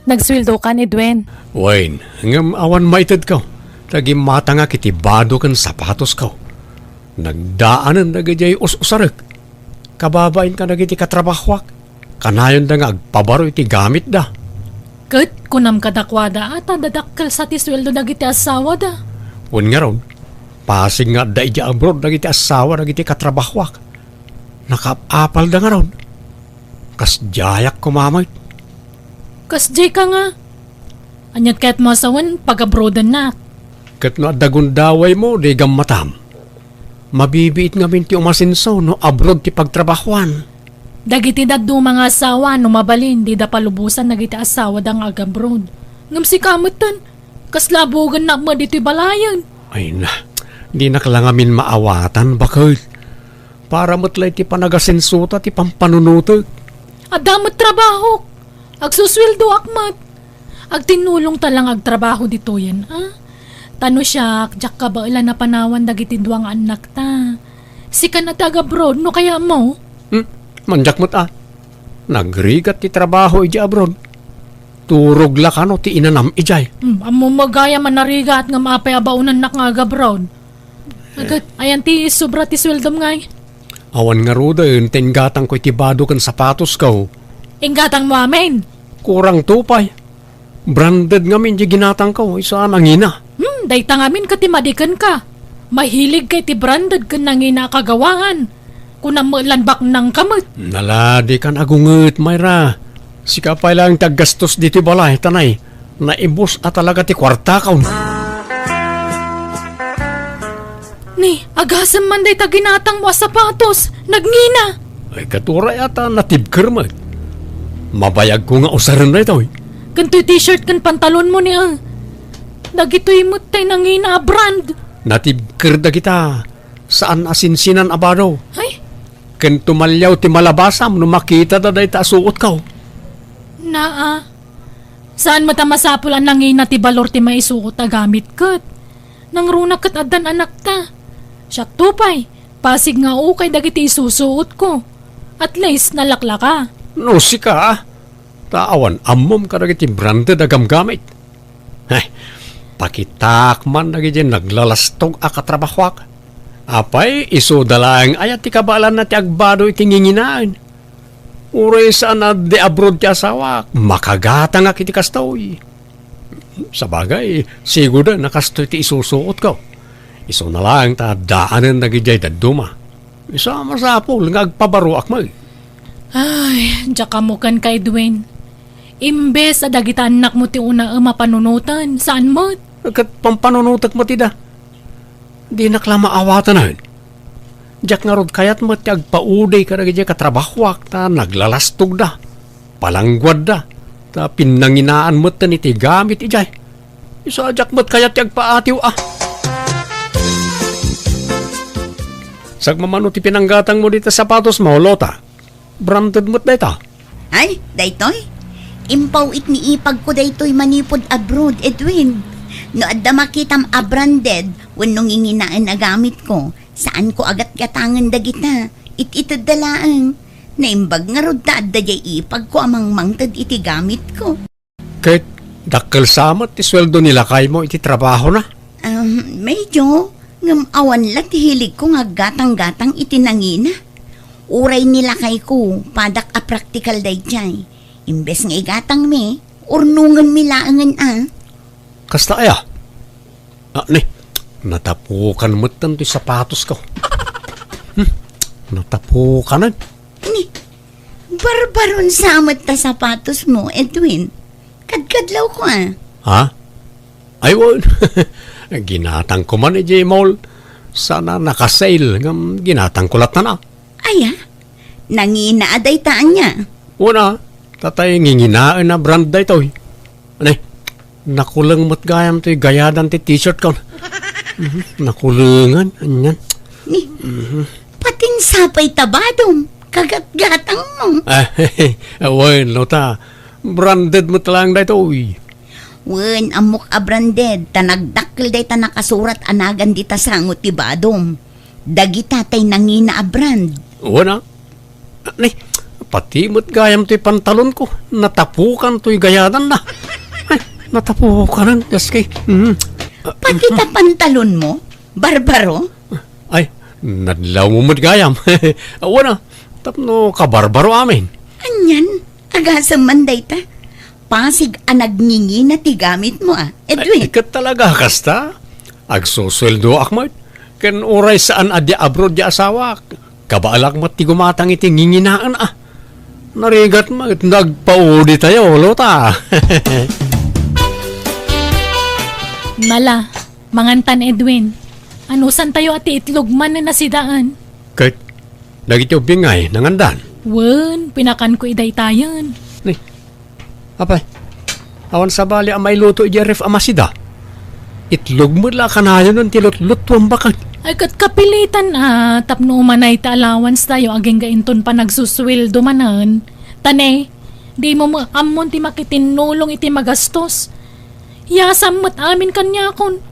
Nagsweldo ka ni Dwen. Wayne, ngam awan maited ka. Tagi mata nga kitibado kan sapatos ka. Nagdaanan na gajay us-usarag. Kababain ka na giti katrabahwak. Kanayon da nga agpabaro iti gamit da. Kat, kunam kadakwada ata dadakkel sa tisweldo dagiti asawa da. Un nga ron, pasig nga da iti abroad dagiti asawa dagiti katrabahwak. Nakapapal da nga ron. Kas jayak kumamay. Kas jay ka nga. Anyat kahit masawan pag-abroadan na. Kat no dagundaway mo, di matam. Mabibiit nga minti umasinsaw no abroad ti pagtrabahuan. Dagiti daddo mga asawa no mabalin di da palubusan nagiti asawa dang agabroad. Ngam si kamutan, kas labugan na mo dito'y balayan. Ay na, di naklangamin maawatan bakit? Para matlay ti panagasensuta ti pampanunuto. Adamot trabaho. Agsusweldo akmat. Agtinulong talang agtrabaho dito yan, ha? Tano siya, jak ka ba ilan na panawan dagiti duwang anak ta. Sika na taga-abroad, no kaya mo? Manjak mo't Nagrigat ti trabaho iji abroad. Turog la ka no ti inanam ijay. Amo magaya manariga at nga maapay abaunan nak nga agabroad. Agad, ayan ti sobra ti sweldom ngay. Awan nga ruda yun, tengatang ko'y tibado kan sapatos ka. Inggatang mo amin. Kurang tupay. Branded nga min di ginatang ka, isa nangina. Dayta ngamin katimadikan ka. Mahilig kay ti branded ka nangina kagawaan. Kunam lanbak ng kamot. Naladi kan agunget, Mayra. Sika pa lang taggastos dito balay, tanay. Naibos at talaga ti kwarta ka. Ni, agasam man day taginatang mo sapatos. Nagngina. Ay katuray ata natibker mo. Mabayag ko nga usaran na ito. Ganto'y t-shirt kan pantalon mo niya. Dagito'y mutay nangina brand. Natibker da kita. Saan asinsinan abado? Ay, Ken tumalyaw ti malabasam no makita da day taasuot ka. naa. Saan matamasapul ang nangina ti balor ti maisuot a gamit kat? Nang runak kat adan anak ta. Siya tupay. Pasig nga ukay dagiti isusuot ko. At least nalakla ka. No, sika Taawan, amom ka nagiti branded na gamgamit. Ay, pakitak man nagiti naglalastog a katrabahwak. Apay, iso dalang ayat ti kabalan na ti agbado iti nginginaan. Uray saan na de abroad ti asawa, makagata nga kiti kastoy. Sabagay, siguro nakastoy ti isusuot ko. Iso na lang ta daanan nagijay daduma. Isa masapol nga agpabaro akmay. Ay, tsaka mo kan kay Dwayne. Imbes adagita anak mo ti una mapanunutan. Saan mo? Kat pampanunutak mo tida. Di naklama awatan na. Diyak nga rod kayat mo ti agpauday ka nagijay katrabahwak ta naglalastog da. Palanggwad da. Ta pinanginaan mo ta niti gamit ijay. Isa diyak mo kayat ti agpaatiw Sagmamano ti pinanggatang mo dito sapatos mo, Lota. Branded mo't na ito. Ay, daytoy. Impaw it ni ipag ko daytoy manipod abroad, Edwin. No adda makitam abranded, wenno nginginaan na gamit ko. Saan ko agat-gatangan dagita? Ititad dalaan. Naimbag nga rod ta adda jay ipag ko amang mangtad iti gamit ko. Kahit dakkel samot ti sweldo nila kay mo iti trabaho na. Medyo. Ngam awan lang tihilig ko nga gatang-gatang itinangina. Uray nila kay ko, padak a practical day jay. Imbes nga igatang me, urnungan milaangan Kasta aya. Ni, natapukan mo tanto sapatos ko. Natapukanan. Ni, barbaron samat ta sapatos mo, Edwin. Kadkadlaw ko Ha? Ay, wala. Ginatang ko man Mall. Sana nakasale ngam ginatang kulat na. Aya, nanginaaday taan niya. Una, tatay nginginaan na brand da ito. Anay, nakulang mo't gayam to gayadan ti t-shirt ko. Nakulangan, anyan. Ni, pating sapay tabadom, kagat-gatang mo. Awan, Lota, branded mo talang da ito. Wen, amok abranded, tanagdakkel day ta nakasurat anagan di ta sangot ti badom. Dagita tay nangina abrand. Una, patimot gayam to'y pantalon ko. Natapukan to'y gayanan na. Ay, natapukan na. Just kay. Pakita pantalon mo? Barbaro? Ay, nadlaw mo mo't gayam. Wala, tapno kabarbaro amin. Anyan, agasam man dayta. Pasig anagningi na tigamit mo Edwin. Ay, ikat talaga, kasta. Agsusweldo akmat. Ken oray saan adya abroad di asawa. Kabaalak mat ti gumatang iti nginginaan Narigat mat, nagpaudi tayo, lota. Mala, mangantan Edwin. Anusan tayo ati itlog man na nasidaan. Kahit, nagiti bingay, nangandan. Wen, pinakan ko iday tayan. Ni, apay, awan sa bali ang may luto iya ref amasida. Itlog mo la kanayon ng tilot-lutwang bakat. Ay kat kapilitan tapno umanay ta allowance tayo aging gainton pa nagsusweldo manan. Tane, di mo amon ti makitinulong iti magastos. Yasam mat amin kanya kon.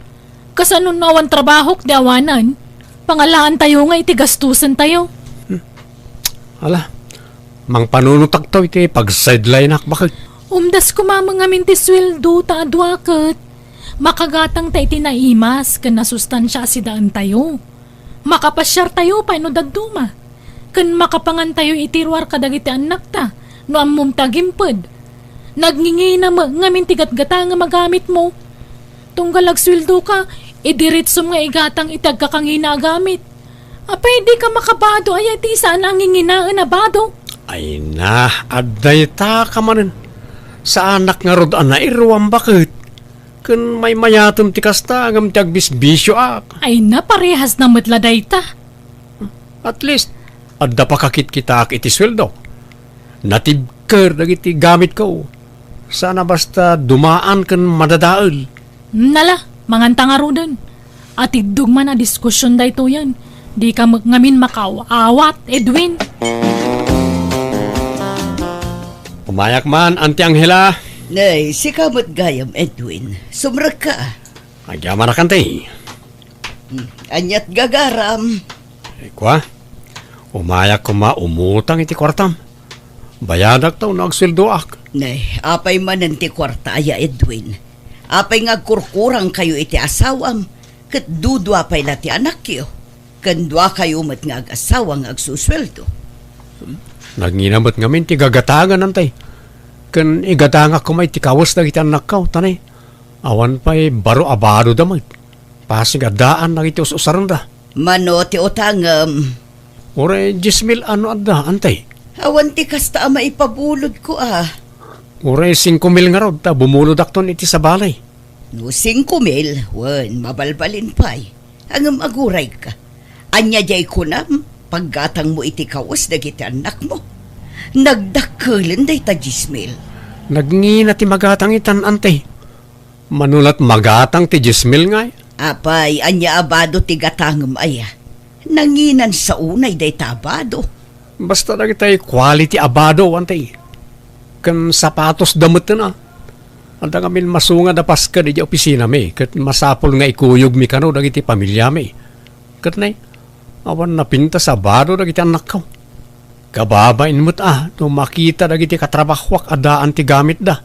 Kasanon nawan trabahok di awanan. Pangalaan tayo nga iti gastusan tayo. Ala, mang panunutak to iti pag-sideline bakit. Umdas kumamang amin ti sweldo ta adwakat. Makagatang ta iti naimas kan nasustansya asidaan tayo. Makapasyar tayo pa no dagduma. Kan makapangan tayo itirwar kadagiti anak ta no ammom tagimped. Nagngingi na ngamin tigat-gata nga magamit mo. Tunggal agsweldo ka, idiritso nga igatang itagkakang hinagamit. Apay di ka makabado ay ti saan ang nginginaan na bado. Ay na, aday ta ka manin. Sa anak nga rod na irwang bakit. Kun may mayatom ti kasta agam ti agbisbisyo Ay na parehas na matladay ta. At least, adda pa kakit kita iti sweldo. Natibker dagiti gamit ko. Sana basta dumaan kan madadaol. Nala, manganta nga ro dun. At idugman na diskusyon da ito yan. Di ka ngamin makaawat, Edwin. Umayak man, Auntie Angela. Nay, si kamot gayam, Edwin. Sumrag ka. Agyaman na kante. Anyat gagaram. Kwa, umayak ko umutang iti kwartam. Bayadak taw nagsweldoak. Nay, apay man ti kwarta aya, Edwin. Apay nga kurkurang kayo iti asawam. Kat dudwa pay na ti anak yo. Kandwa kayo mat nga ag-asawang agsusweldo. Naginamot ngamin ti gagatagan antay. Kan igatanga ko may tikawas na kita anak ka, tanay. Awan pa'y baro abado damay. Pasig adaan na iti usaran da. Mano ti otangam. Ore, 10,000 ano adda, antay. Awan ti kasta maipabulod ko Ore, 5,000 nga rod, ta bumulod akton iti sa balay. No 5,000, wan, mabalbalin pa'y. Angam aguray ka. Anya jay kunam, paggatang mo iti kawas dagiti anak mo. Nagdakulan day ta 10,000. Nagngina ti magatang itan, antay. Manulat magatang ti 10,000 nga. Apay, anya abado ti gatangam aya. Nanginan sa unay day ta abado. Basta na kita'y quality abado, antay. Kan sapatos damot na. Anda kami masunga da paska di opisina mi. Kat masapol nga ikuyog mi kano dagiti pamilya mi. Kat na awan na pinta sa abado dagiti anak ko. Kababain mo't no makita dagiti katrabahwak adaan ti gamit da.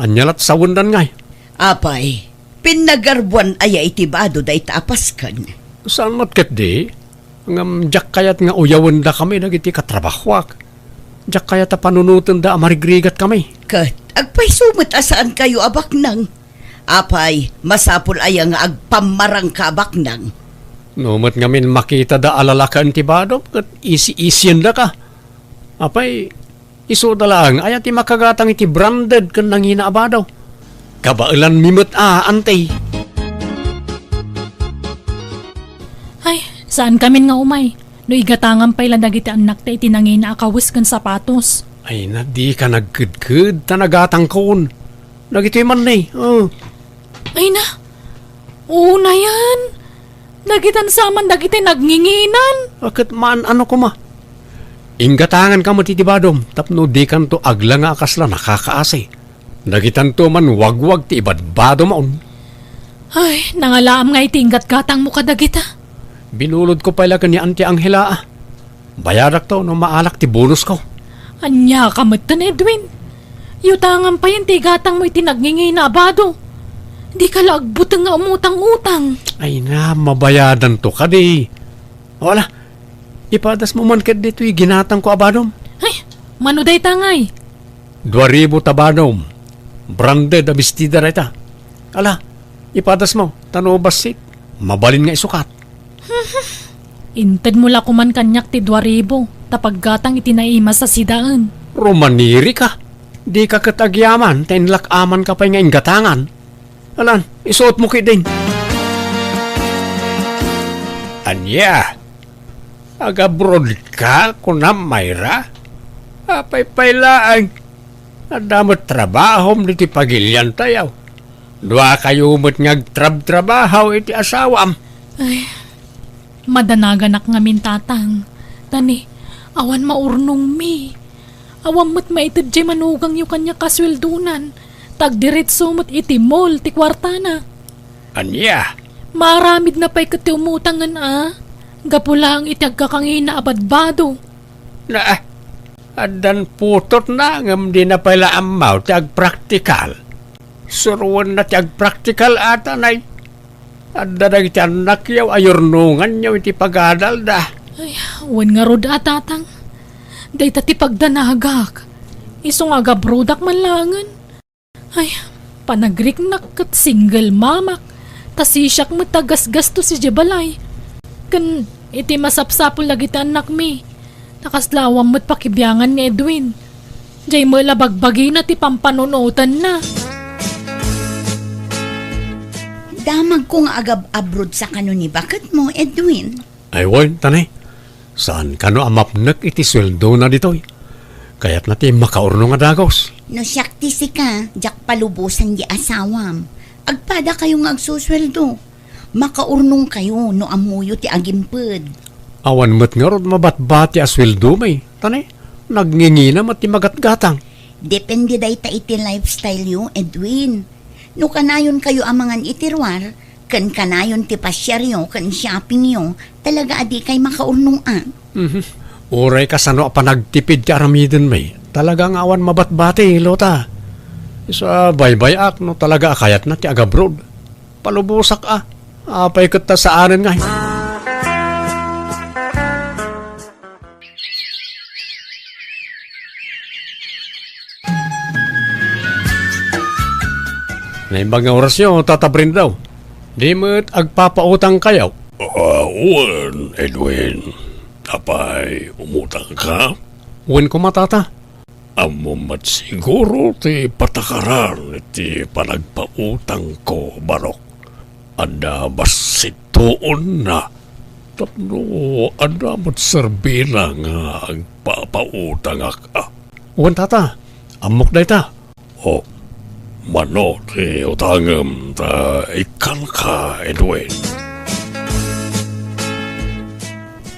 Anyalat sa wundan ngay. Apay, pinagarbuan aya iti bado day taapaskan. Saan mo't kat di? Ngam jak kayat nga uyawan da kami dagiti katrabahwak. Jak kayat ta panunutan da amarigrigat kami. Kat, agpay sumot asaan kayo abaknang. Apay, masapol aya nga agpamarang ka abaknang. Numot ngamin makita da alalakaan ti bado kat isi-isyan da ka. Apay, iso da lang ayat ti makagatang iti branded kan nangina abadaw. Kabailan mimot antay. Ay, saan kamin nga umay? No igatangan pa'y dagiti anak ta iti nangina akawis kan sapatos. Ay na di ka nagkudkud ta nagatang kon. Nagito'y man na Ay na, oo na yan. Dagitan saman dagiti nagnginginan. Akit man ano ko ma. Inggatangan ka matitibadom. Tapno di kan to agla nga akasla nakakaasi. Nagitan to man wagwag ti ibadbado maon. Ay, nangalaam nga itinggat gatang mo kadagita. Binulod ko pala ka ni Auntie Angela Bayadak to no maalak ti bonus ko. Anya ka matan, Edwin. Yutangan pa yung tigatang mo itinagngingi na abado. Di ka laagbutang nga umutang-utang. Ay na, mabayadan to ka di. Wala, ipadas mo man kat dito ginatang ko abadom. Ay, manuday tangay. 2,000 tabadom. Branded a bestida na ita. Ala, ipadas mo, tanobas sit. Mabalin nga isukat. Inted mo la kuman kanyak ti 2,000. Tapaggatang itinaima sa sidaan. Romaniri ka. Di ka katagyaman, tenlak aman ka pa nga ingatangan. Alan, isuot mo din. Anya, agabroad ka kunam Mayra? Apay laang. Nadamot trabahom diti pagilyan tayaw. Dua kayo mo't ngagtrab-trabahaw iti asawam. Ay, madanaganak nga min tatang. Tani, awan maurnong mi. Awan mo't maitid jay manugang yu kanya kasweldunan. Tagdiretso mo't iti mall ti kwartana. Anya, Maramid na pa'y kati umutangan Gapula ang iti agkakangina abadbado. na adan putot na ngam di na pala amaw ti agpraktikal. Suruan na ti agpraktikal ata nay. Adda na iti anak yaw ayornungan yaw iti pagadal da. Ay, wan nga rod tatang. Day tati pagdanagak. Isong agabrodak man langan. Ay, panagrik kat single mamak. Tasisyak mo tagas-gasto si Jebalay. Kan iti masapsapol lagi ti anak mi. Nakaslawang mo't pakibyangan ni Edwin. Jay mo labagbagi na ti pampanunutan na. Damag kong agab-abroad sa kanuni. Bakit mo, Edwin? Ay woy, tanay. Saan kano amapnek iti sweldo na ditoy? Kaya't nati makaurno nga dagos. No siyakti si ka, jak palubusan di asawam. Agpada kayong agsusweldo. Makaurnong kayo no amuyo ti agimped. Awan met nga rod mabatbati a sweldo may. Tanay, nagngingina mati magatgatang. Depende day ta iti lifestyle yo, Edwin. No kanayon kayo amangan itirwar, kan kanayon ti pasyaryo, kan shopping yo, talaga adi kay makaurnong Uray ka sano panagtipid ti aramiden may. Talagang awan mabatbati, lota. Isa baybay-ak no talaga akayat na ti agabrod. Palubusak apay kita sa anin nga. Naimbang nga oras nyo, tatabrin daw. Di mo't agpapautang kayaw. Uwan, Edwin. Apay, umutang ka? Uwin ko matata. Amo mat siguro ti patakaran ti panagpautang ko, Barok. Ada basitoon na. Tapno, ada mat serbila nga agpapautang ka. Uwan tata, amok day ta. O, mano ti utangam ta ikal ka, Edwin.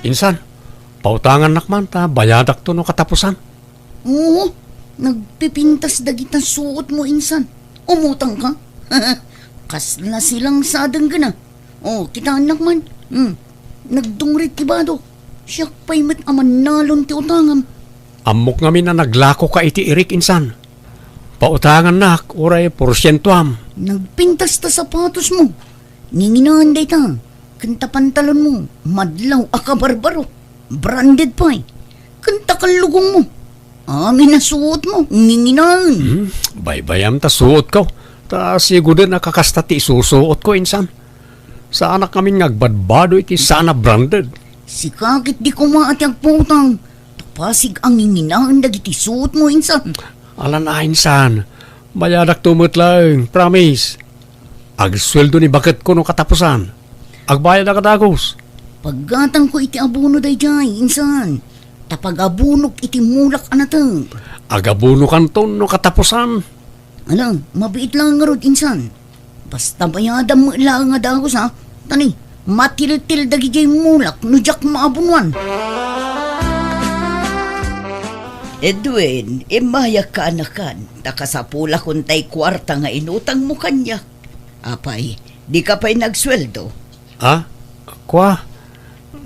Insan, pautangan nakman ta, bayadak to no katapusan. Oo, nagpipintas dagitang suot mo, insan. Umutang ka? Kasla silang sadang gana. Oh, kita anak man. Nagdungrit kibado. Siyak pa'y mat aman nalon ti utangam. Amok nga na naglako ka iti irik insan. Pautangan nak, uray porsyentuam. Nagpintas ta sapatos mo. Ninginahan day ta. Kanta pantalon mo. Madlaw akabarbaro. Branded pa'y. Kanta kalugong mo. Amin na suot mo. Ninginahan. Baybayam ta suot ko. Ta siguro na kakastati isusuot ko insan. Sa anak kami ngagbadbado iti sana branded. Si kakit di ko maati ang putang. Tapasig ang ninginahan dagiti suot mo, insan. Alan na insan. Bayadak tumot lang. Promise. Agsweldo ni bakit ko no katapusan. Agbayad na kadagos. Paggatang ko iti abuno day jay, insan. Tapag-abunok iti mulak anatang. Agabuno kanton no katapusan. Alang, mabiit lang nga rod, insan. Basta bayadam mo ilang nga dagos, ha? Tani, matil-til dagi jay mulak, no jak maabunuan. Edwin, imayak ka anakan. Takasapula kuntay kwarta nga inutang mo kanya. Apay, di ka pa'y nagsweldo. Kwa?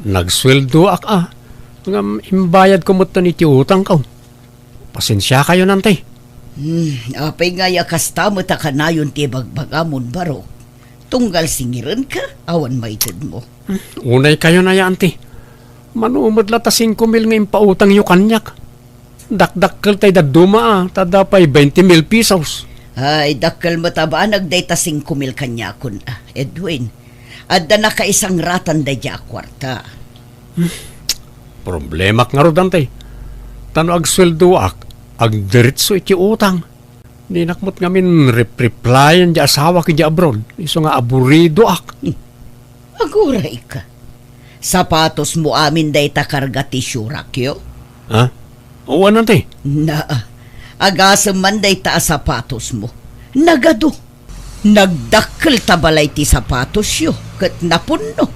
Nagsweldo ak Ngam imbayad ko mo ito ni ti utang ko. Pasensya kayo nante. Apay nga yakasta mo ta kanayon ti bagbagamon baro. Tunggal singiran ka, awan maited mo. Unay kayo na yan, ti. Manumad la ta 5,000 nga impautang yu kanyak. Dakdakkel tay daduma tadapay 20,000 pesos. Ay, dakkel mo taba, nagday ta 5,000 kanyakon, Edwin. Adda na ka isang ratan da dya kwarta. Problema nga ro dante. Tano ag sweldo ag diretso iti utang. Ninakmot ngamin replyan di asawa ki di abroad. Iso nga aburido ak. Aguray ka. Sapatos mo amin day ta karga ti syurakyo? Ha? Oo nante. Na, agasam man day ta sapatos mo. Nagado. Nagdakkel tabalay ti sapatos yo. Kat napuno.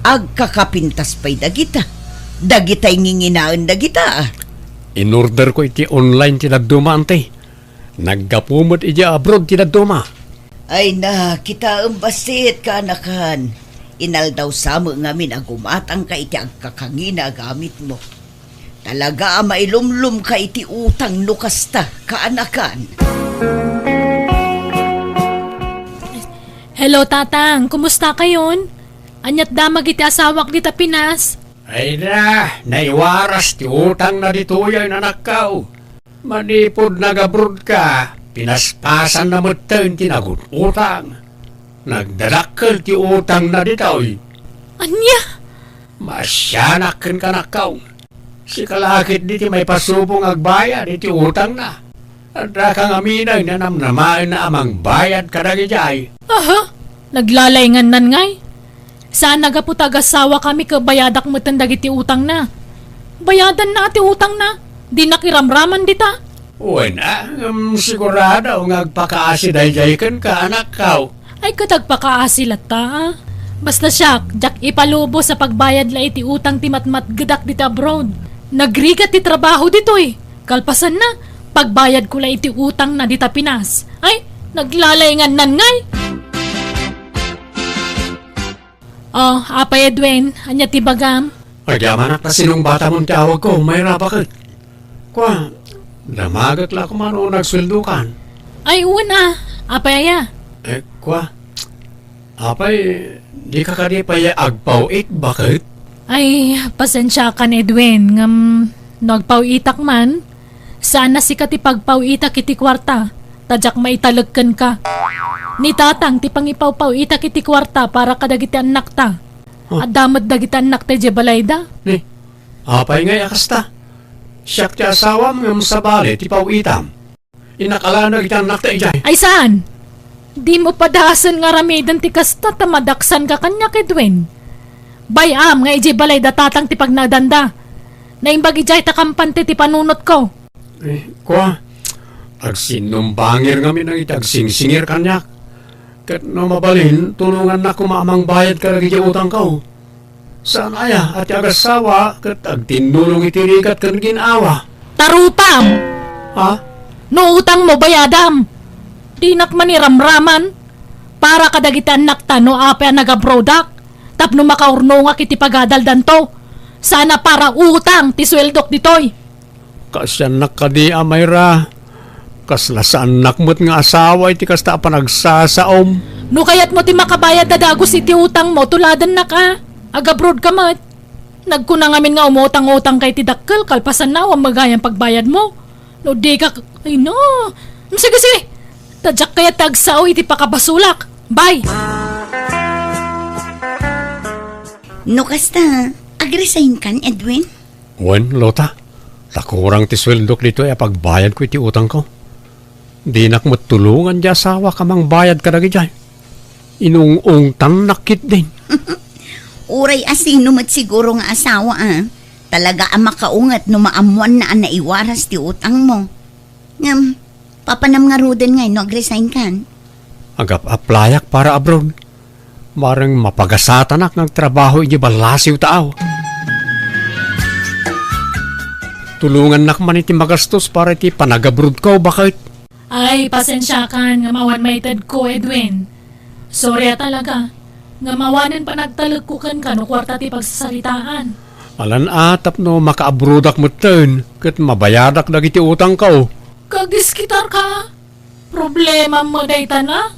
Agkakapintas pa'y dagita. Dagita'y nginginaan dagita. In-order ko iti online ti daduma ante. Naggapumot iti abroad ti daduma. Ay na, kita ang basit ka anakan. Inal daw samo ngamin ang gumatang ka iti agkakangina gamit mo. Talaga mailumlum ka iti utang nukasta kaanakan. Hello, Tatang. Kumusta kayon? Anyat damag iti asawak dita Pinas. Ay na, naiwaras ti utang na dituya na nakaw. Manipod nag-abroad ka, pinaspasan na mo tinagot utang. Nagdadakkel ti utang na ditoy. Anya? Masyanakin ka nakaw. Si kalakit diti may pasubong agbayad iti utang na. At kang aminay na namnamain na amang bayad kadagijay. Aha, naglalayngan nan ngay. Saan nagaputag-asawa kami kabayadak mo tandag iti utang na. Bayadan na iti utang na. Di nakiramraman dita. Uy na, sigurado nga agpakaasiday-jay ka anak kaw. Ay katagpakaasilat ta. Basta siya, jak ipalubo sa pagbayad la iti utang ti matmat gadak dita abroad. Nagrigat ti trabaho dito eh. Kalpasan na, pagbayad ko la iti utang na dita Pinas. Ay, naglalayngan nan ngay. Oh, Apay Edwin, anya ti bagam? Ay, yaman at na sinong bata mong tawag ko, mayra bakit? Kwa, namagat la kumano nagsweldukan. Ay, una, Apay aya. Kwa, apay, di ka kadi pa agpawit, bakit? Ay, pasensya ka Edwin, ngam nagpawitak man. Sana si ka ti pagpawitak iti kwarta, tadyak maitalagkan ka. Ni tatang ti pangipawpawitak iti kwarta para kadagiti anak ta. At damat dagiti anak ta jebalayda. Ni, apay nga yakasta. Siyak ti asawam ngam sa bali, ti pawitam. Inakala na kita anak ta ijay. Ay saan? Di mo padasan nga ramidan ti kasta tamadaksan ka kanya Edwin. Bayam nga ijebalayda tatang ti pagnadanda. Naimbag ijay takampante ti panunot ko. Kwa, agsinumbangir nga minang itagsingsingir kanyak. Kat no mabalin, tulungan na kumamang bayad ka lagi utang ko. Saan aya at agasawa kat agtinulong itirikat kan ginawa. Tarupam! Ha? No utang mo bayadam. Di nakmaniramraman. Para kadagiti anak ta no ape nagaprodak. Tapno makaurno nga kiti pagadaldan to. Sana para utang ti sweldok ditoy. Kasyan nakadi amayra. Kasla sa anak mo't nga asawa iti kasta panagsasaom. No kayat mo ti makabayad dadagos iti utang mo tuladan na ka. Agabrod ka mat. Nagkunang amin nga umutang-utang kay ti dakkel kalpasan na ang magayang pagbayad mo. No di ka... Ay no. Sige sige. Tadyak kaya tagsao iti pakabasulak. Bye. No kasta, agresign kan, Edwin? Wen, Lota. Takurang ti sweldok dito ay pagbayad ko iti utang ko. Di nakmat tulungan di asawa kamang bayad ka lagi dyan. Inung-ung nakit din. Uray asino mat siguro nga asawa Talaga ang makaungat no maamuan na naiwaras ti utang mo. Ngam, papanam nga ruden ngay no agresign kan. Agap-aplayak para abroad. Marang mapagasatanak ng trabaho iti balasiw tao. Tulungan nakman iti magastos para iti panagabrod ko, bakit? Ay, pasensya ka nga mawan maitad ko, Edwin. Sorry talaga. Nga mawanan pa nagtalagkukan ka no kwarta ti pagsasalitaan. Alan atap no makaabrudak mo ten, kat mabayadak dagiti utang ko. Kagdiskitar ka. Problema mo dayta na.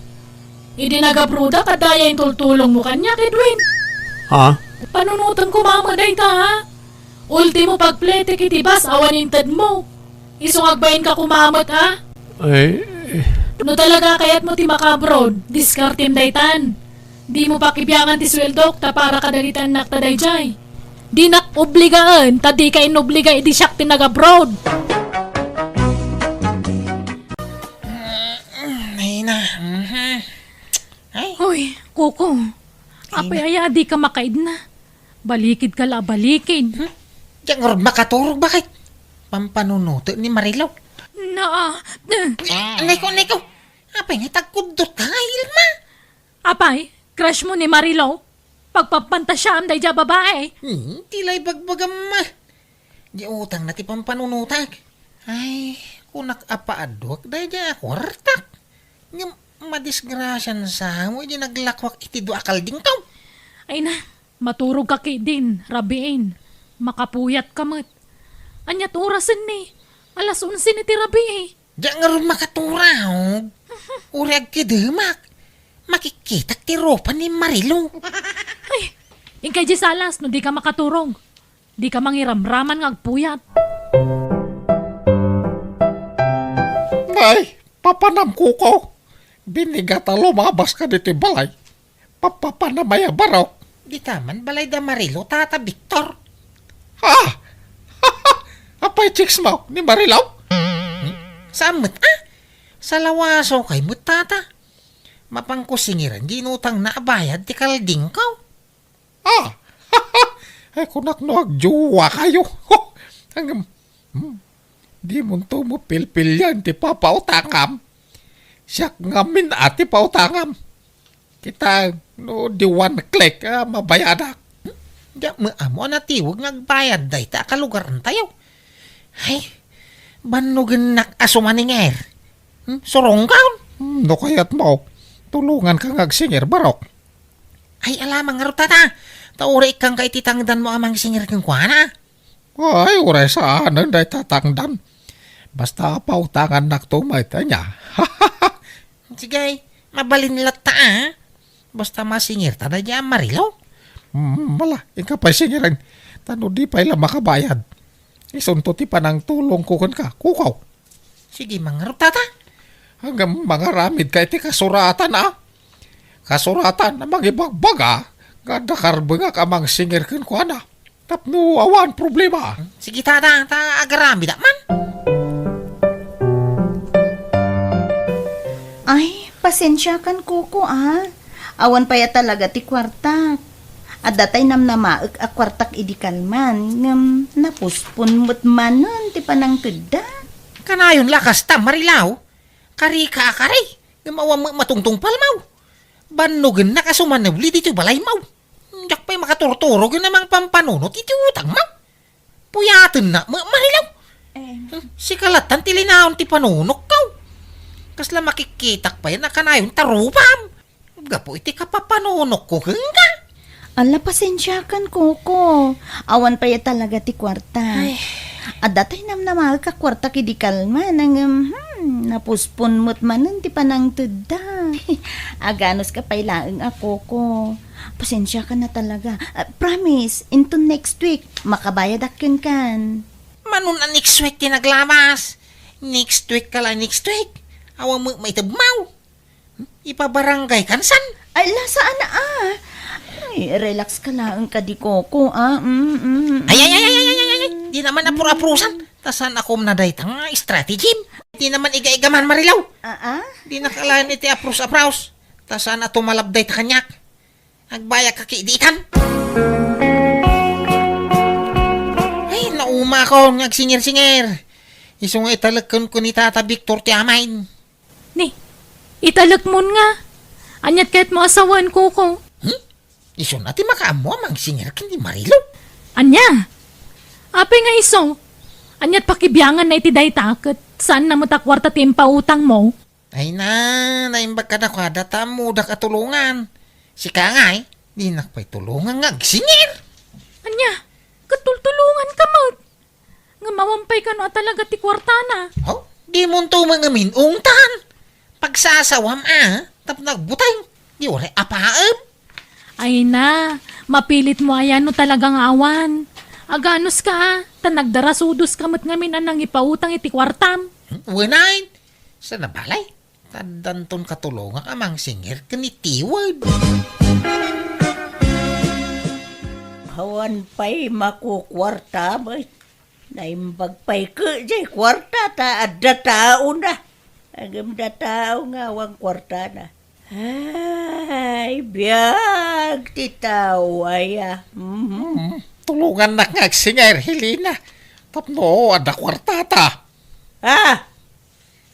Idi nagabruda kadaya yung tultulong mo kanya, Edwin. Ha? Panunutan ko mama dayta ha. Ultimo pagplete kitibas awan yung tad mo. Isungagbayin ka kumamot ha. Ay, No talaga kayat mo ti makabrod, diskartim daytan. Di mo pa kibiyangan ti sweldok ta para kadalitan nakta dayjay. Di nak obligaan, ta di ka inobliga idi siyak ti nag-abroad. Ay na. Ay, Hoy, Kuko, apay aya di ka makaid na. Balikid ka la, balikid. diyan nga rin makaturog bakit? Pampanunuto ni Marilaw. Anay ko. Apay nga tagkudot ka nga, Ilma. Apay, crush mo ni Marilo? Pagpapanta siya am dayja babae. Tilay bagbagam ma. Di utang na ti pampanunutag. Ay, kunak apaadwak dahil di ako hartak. Nga madisgrasyan sa mo, di naglakwak iti do akal ding tao. Ay na, maturog ka kay din, rabiin. Makapuyat ka mat. Anyat orasan ni. Alas 11 ni ti rabi eh. Diyan nga rin makaturaw. Urag kidemak. Makikita ti ropa ni Marilo. Ay, ingkay di salas no di ka makaturog. Di ka mangiramraman ng agpuyat. Ay, papanam ko ko. Binigat lumabas ka dito balay. Papapanamaya barok. Di taman balay da Marilo, tata Victor. Ha? Apay chicks mo ni Marilaw? Samot sa lawaso kay mo tata. Mapangkusingiran, ginutang na abayad ti kalding ko. Ah, ay kunak no agjuwa kayo. Hanggang, di mo to mo pilpil yan ti papautangam. Siyak ngamin ati pautangam. Kita no di one click mabayadak. Di mo amo na tiwag ngagbayad day ta kalugaran tayo. Ay, banugan nak asumaninger. Surong kaon. No kayat mo, tulungan kang agsingir barok. Ay, alamang nga tata. Tauri kang kay titangdan mo amang singir kang kuana. Ay, uray saan ang day tatangdan. Basta pautangan naktumay ta niya. Sige, mabalin nila ta basta masingir ta na niya Marilo. Mala, ika pa singirin. Tano di pa ila makabayad. Isunto ti pa ng tulong kukon ka. Kukaw. Sige, mga tata. Hanggang mga ramid ka iti kasuratan Kasuratan na magibagbaga. Ganda karbanga ka mang singir kin ko na. Tapno awan problema. Sige, tata. Ta agarami da man. Ay, pasensya kan Kuko Awan pa ya talaga ti kwartak. At datay nam namaek a kwartak idi kalman. Ngam napuspon mo't manon ti panang tudda. Kanayon lakas ta, Marilaw. Kari ka akari. Gumawa mo matungtong palmaw. Banugan na kasumanabli dito balay maw. Diyak pa'y makaturturo namang pampanunot iti utang maw. Puyatin na, Marilaw. Si kalatan tilinaon ti panunok kaw. Kasla makikitak pa yan na kanayon tarupam. Gapo iti kapapanunok ko hangga. Ala, pasensya kan Kuko. Awan pa ya talaga ti kwarta. At datay nam namaek a kwartak idi kalman. Napuspon mo't manon ti panang tudda. Aganos ka pa'y laeng ako ko. Pasensya ka na talaga. Promise, into next week, makabayad akin kan. Manun na next week tinaglamas. Next week ka lang next week. Awa mo may tabmaw. Ipabarangay kansan. Ay, saan na Ay, relax ka lang ka di Koko Ay. Di naman apur-apurusan. Tasan ako manadaytang strategy. Di naman iga-igaman Marilaw. Di nakalaan iti apros-apros. Tasan na tumalabday ta kanyak. Agbaya ka kiidikan. Ay, nauma ko ngagsingir-singir. Iso nga italagkan ko ni Tata Victor ti amain. Ni, italak mo nga. Anyat kahit mo asawan Kuko. Iso na ti makaamo amang singir kin di Marilaw. Anya? Apay nga iso. Anyat pakibiyangan na iti dayta ket saan na mo ta kwarta ti impautang mo? Ay na, naimbag ka na kwada tamo, da katulungan. Si Kangay, di nakpay tulungan nga, singir. Anya? Katultulungan ka mo. Nga mawampay ka no talaga ti kwartana. Oh, di mo to mga minungtan. Pagsasawam tap nagbutay. Di ore apaam. Ay na, mapilit mo ayan no talagang awan. Aganos ka, tanagdarasudos kamot ngamin anang ipautang iti kwartam. Winain. Sa nabalay. Tadanton katulungan amang singer kanitiwad. Hawan pa'y makukwarta ba? Naimbag pa'y ka jay kwarta ta adda tao na. Agam da tao nga wang kwarta na. Ay, biyag ti tao aya. Tulungan na nga singer, Helena. Tapno, ada kwartata.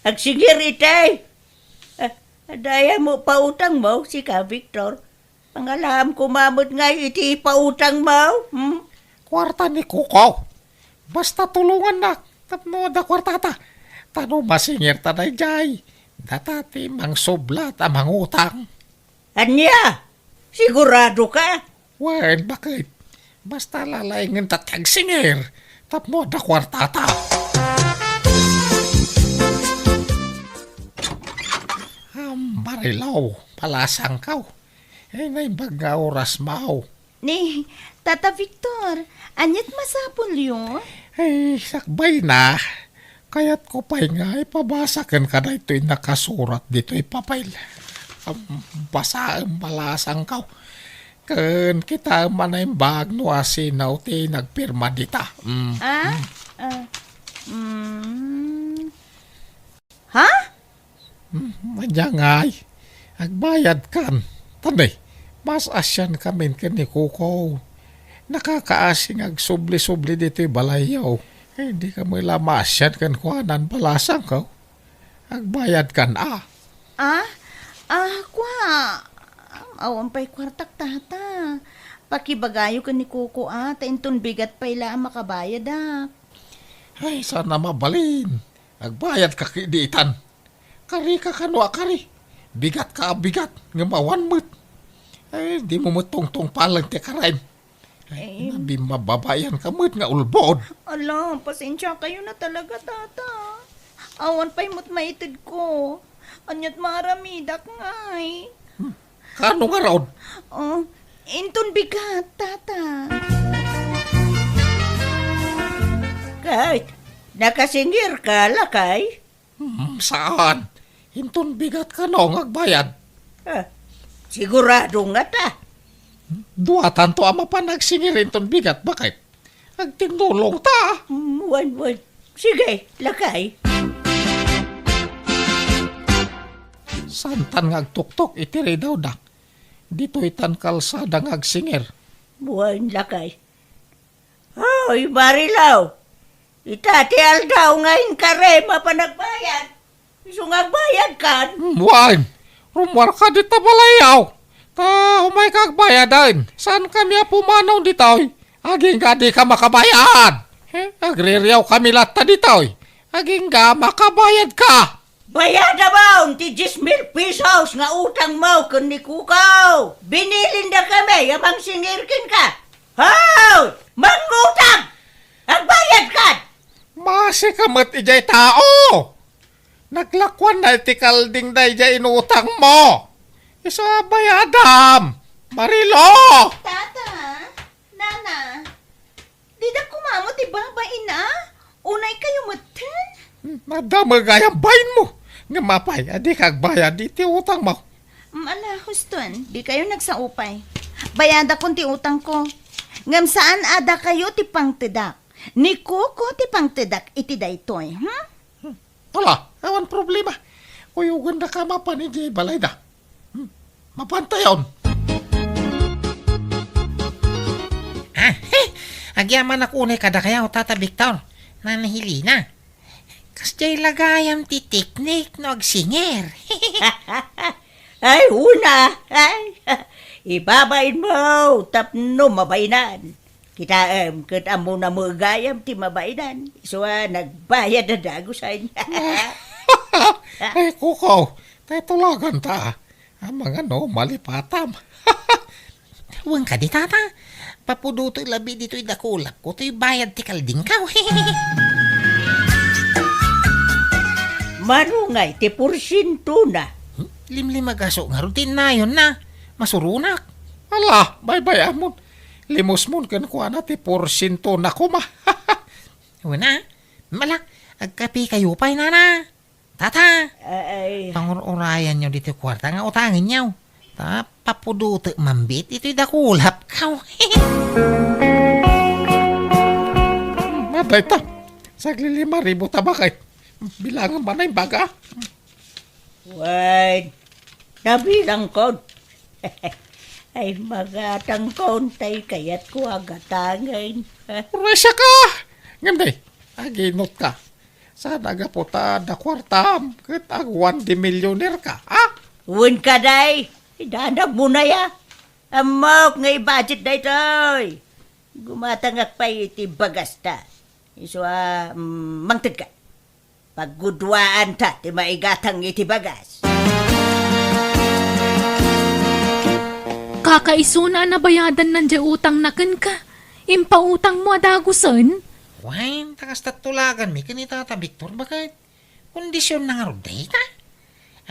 Agsingir itay. Adaya mo pautang mo si ka Victor. Pangalam kumamot nga iti pautang mo. Kwarta ni Kuko. Basta tulungan na. Tapno, ada kwartata. Tano masingir tanay jay. Datati mang sublat amang utang. Anya? Sigurado ka? Wen, bakit? Basta lalaingin tatag singir. Tapno, ada kwartata. Marilaw, palasang kaw. Naimbag nga oras mau. Ni, Tata Victor, anyat masapol yun? Sakbay na. Kaya't ko pa'y nga ipabasakan ka na ito'y nakasurat dito ipapail. Basaan palasang kaw. Kan kita manaimbag no asinaw ti nagpirma dita. Ha? Manyangay, agbayad kan. Tanay, mas asyan kami ni Kuko. Nakakaasing agsubli-subli dito balayaw. Hindi ka mo lamasyan kan kuhanan palasang ka. Agbayad kan Kwa. Awan pa'y kwartak tata. Pakibagayo ka ni Kuko tainton bigat pa ila makabayad Ay, sana mabalin. Agbayad ka kiditan. Kari ka kanwa kari. Bigat ka bigat. Ngamawan mo't. Di mo tong palang te karain. Nabi mababayan ka mo't nga ulbod. Ala, pasensya kayo na talaga tata. Awan pa'y mo't maitid ko. Anyat maramidak ngay. Kano nga raon? Inton bigat tata. Kahit nakasingir ka lakay. Saan? Hinton bigat ka no agbayad. Sigurado nga ta. Duatan to ama pa nagsingirin ton bigat. Bakit? Agtinulong ta. Wan. Sige, lakay. Santan ngagtuktok itiri daw dak. Dito itan kalsada ngagsingir. Wan, lakay. Hoy, Marilaw. Itati aldaw ngayon kare mapanagbayad. Isungag bayad kan. Wan, rumwar ka dito balayaw. Ta, umay kagbayadan. Saan kami pumanaw ditoy? Aging ka di ka makabayad. Agririyaw kami lata ditoy. Aging ka makabayad ka. Bayad na ba? Ti 10,000 pesos nga utang mo kun ni Kukaw. Binilin na kami, yamang singirkin ka. Hoy! Mangutang! Agbayad ka! Masi kamat ijay tao. Naglakwan na iti kalding na ijay inutang mo. Isa bayadam. Marilo! Tata, Nana, di da kumamot ibabain Unay kayo matan? Nadama gayang bayin mo. Nga mapay, adi kagbayad iti utang mo. Ala, huston, di kayo nagsaupay. Bayada kong ti utang ko. Ngam saan ada kayo ti pangtedak? Ni Kuko ti pangtedak iti daytoy, Wala, awan problema. Kuyugan na ka mapan iti balay da. Mapantayon. Agyaman ako unay kada kaya o Tata Victor. Nanahili na. Kasjay lagayam ti teknik no agsinger. Ay, una! Ay, ibabain mo, tapno mabainan. Kita mo na magayam ti mabainan. So, nagbayad na dagusan. Ay, Kuko, tayo tulagan ta. Ang mga no, malipatam. Huwag ka di tata. Papuduto labi dito'y dakulap ko. To'y bayad ti kalding ka. Marungay, ti porsyento na. Limlimagaso nga rutin na yun na. Masurunak. Ala, bye-bye amon. Limos mon kan kuha na ti porsyento na kuma. Wala. Malak. Agkapi kayo pa'y na. Tata. Ay, Pangurayan nyo dito kwarta nga utangin nyo. Ta, papuduto mambit. Ito'y dakulap ka. Maday ta. Sagli 5,000 tabakay. Bilangan ba na yung baga? wan. Nabilang ko. Ay, magatang kontay kaya't ko agatangin. Resya ka! Nganday, aginot ka. Sa nagaputa da kwartam, kat ag 1 di millionaire ka, ha? Wan ka day. Idanap mo na ya. Amok nga budget day toy. Gumatangak pa iti bagasta. Iswa, mangtid ka. Paggudwaan ta, ti maigatang iti bagas. Kakaisuna na bayadan ng utang na ka. Impautang mo adagusan. Wain, takas tatulagan mi kanita ta Victor bakit? Kondisyon na nga ruday ta.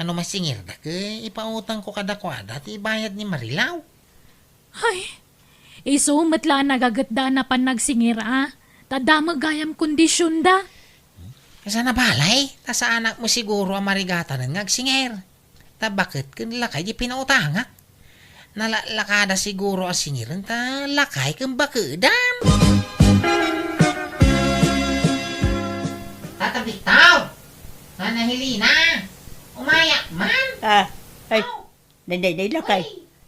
Ano masingir da ke ipautang ko kada kwada ti bayad ni Marilaw. Ay, iso matla nagagatda na pan nagsingir Tadamagayam kondisyon da. Kasa na balay, ta sa anak mo siguro ang marigata ng ngagsinger. Ta bakit kan lakay di pinautangak? Nalalakada siguro ang singiran ta lakay kang bakudan. Tata Bitaw! Nana Helena! Umayak man! Ay, nanday lakay.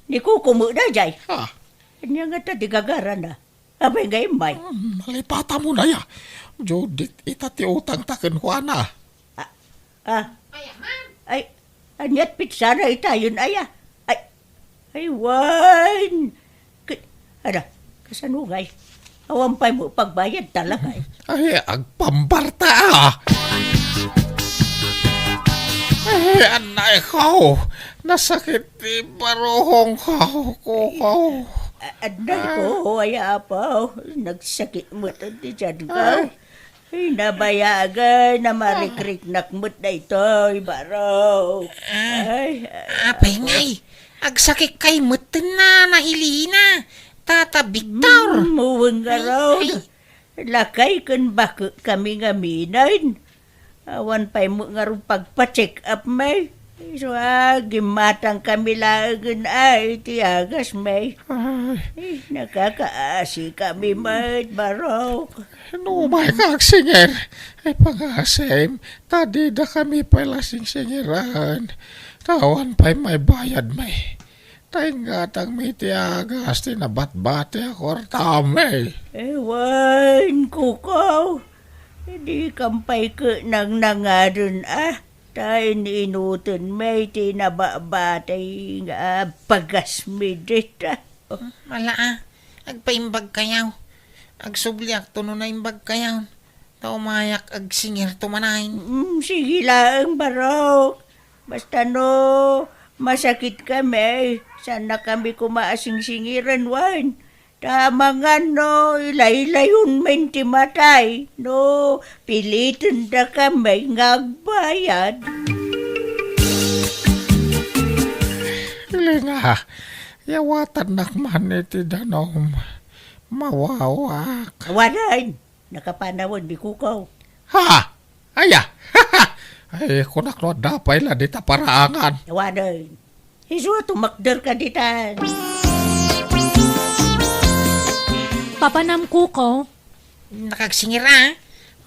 Ni ko kumu na jay. Ha? Kanya nga ta di gagaran na. Abay nga imay. Malipata mo na ya. Judit, itati utang taken kuha na. Umayak man! Ay, anyat pizza na itayon aya. Ay, wan. Ano, kasanungay. Awampay mo pagbayad talaga eh. Ay, agpambarta ah. Ay, anay ko. Nasakit di barohong ko. Anay ko, ay apaw. Nagsakit mo di dyan ka. Ay, nabayagan na marikriknak mo't na ito, baro. Ay, Apay ngay! Agsakit kay mutin na Helena! Tata Victor! muwang nga raw. Lakay kan bako kami nga minain. Awan pa'y mo nga rin pagpa-check up may. So, gimatang kami lagan ay tiagas may. Ay, Nakakaasi kami may barok. numay kagsinger. Ay, pangasim. Tadi da kami pala singsingiran. Tawan pa'y may bayad may. Taingatang may tiagas, tinabat-bate ako tame. Ewan, kukaw. Hindi kampay ka nang nangaron Tayo inutin may tinababatay nga pagasmidit Mala agpaimbag kayaw. Agsubliak to no na imbag kayaw. Taumayak agsingir tumanayin. Sige lang, barok. Basta no, masakit kami. Sana kami kumaasing-singiran, wan. Tama nga no, ilay-layon men ti matay. No, pilitin da kami ngagbayad. Ili nga, yawatan nakman iti danom. Mawawak. Wanan, nakapanawon di kukaw. Ha? Aya! Ay, kunak no, dapay la dita paraangan. Wanan, iso tumakder ka ditan. Papanam ko. Nakagsingir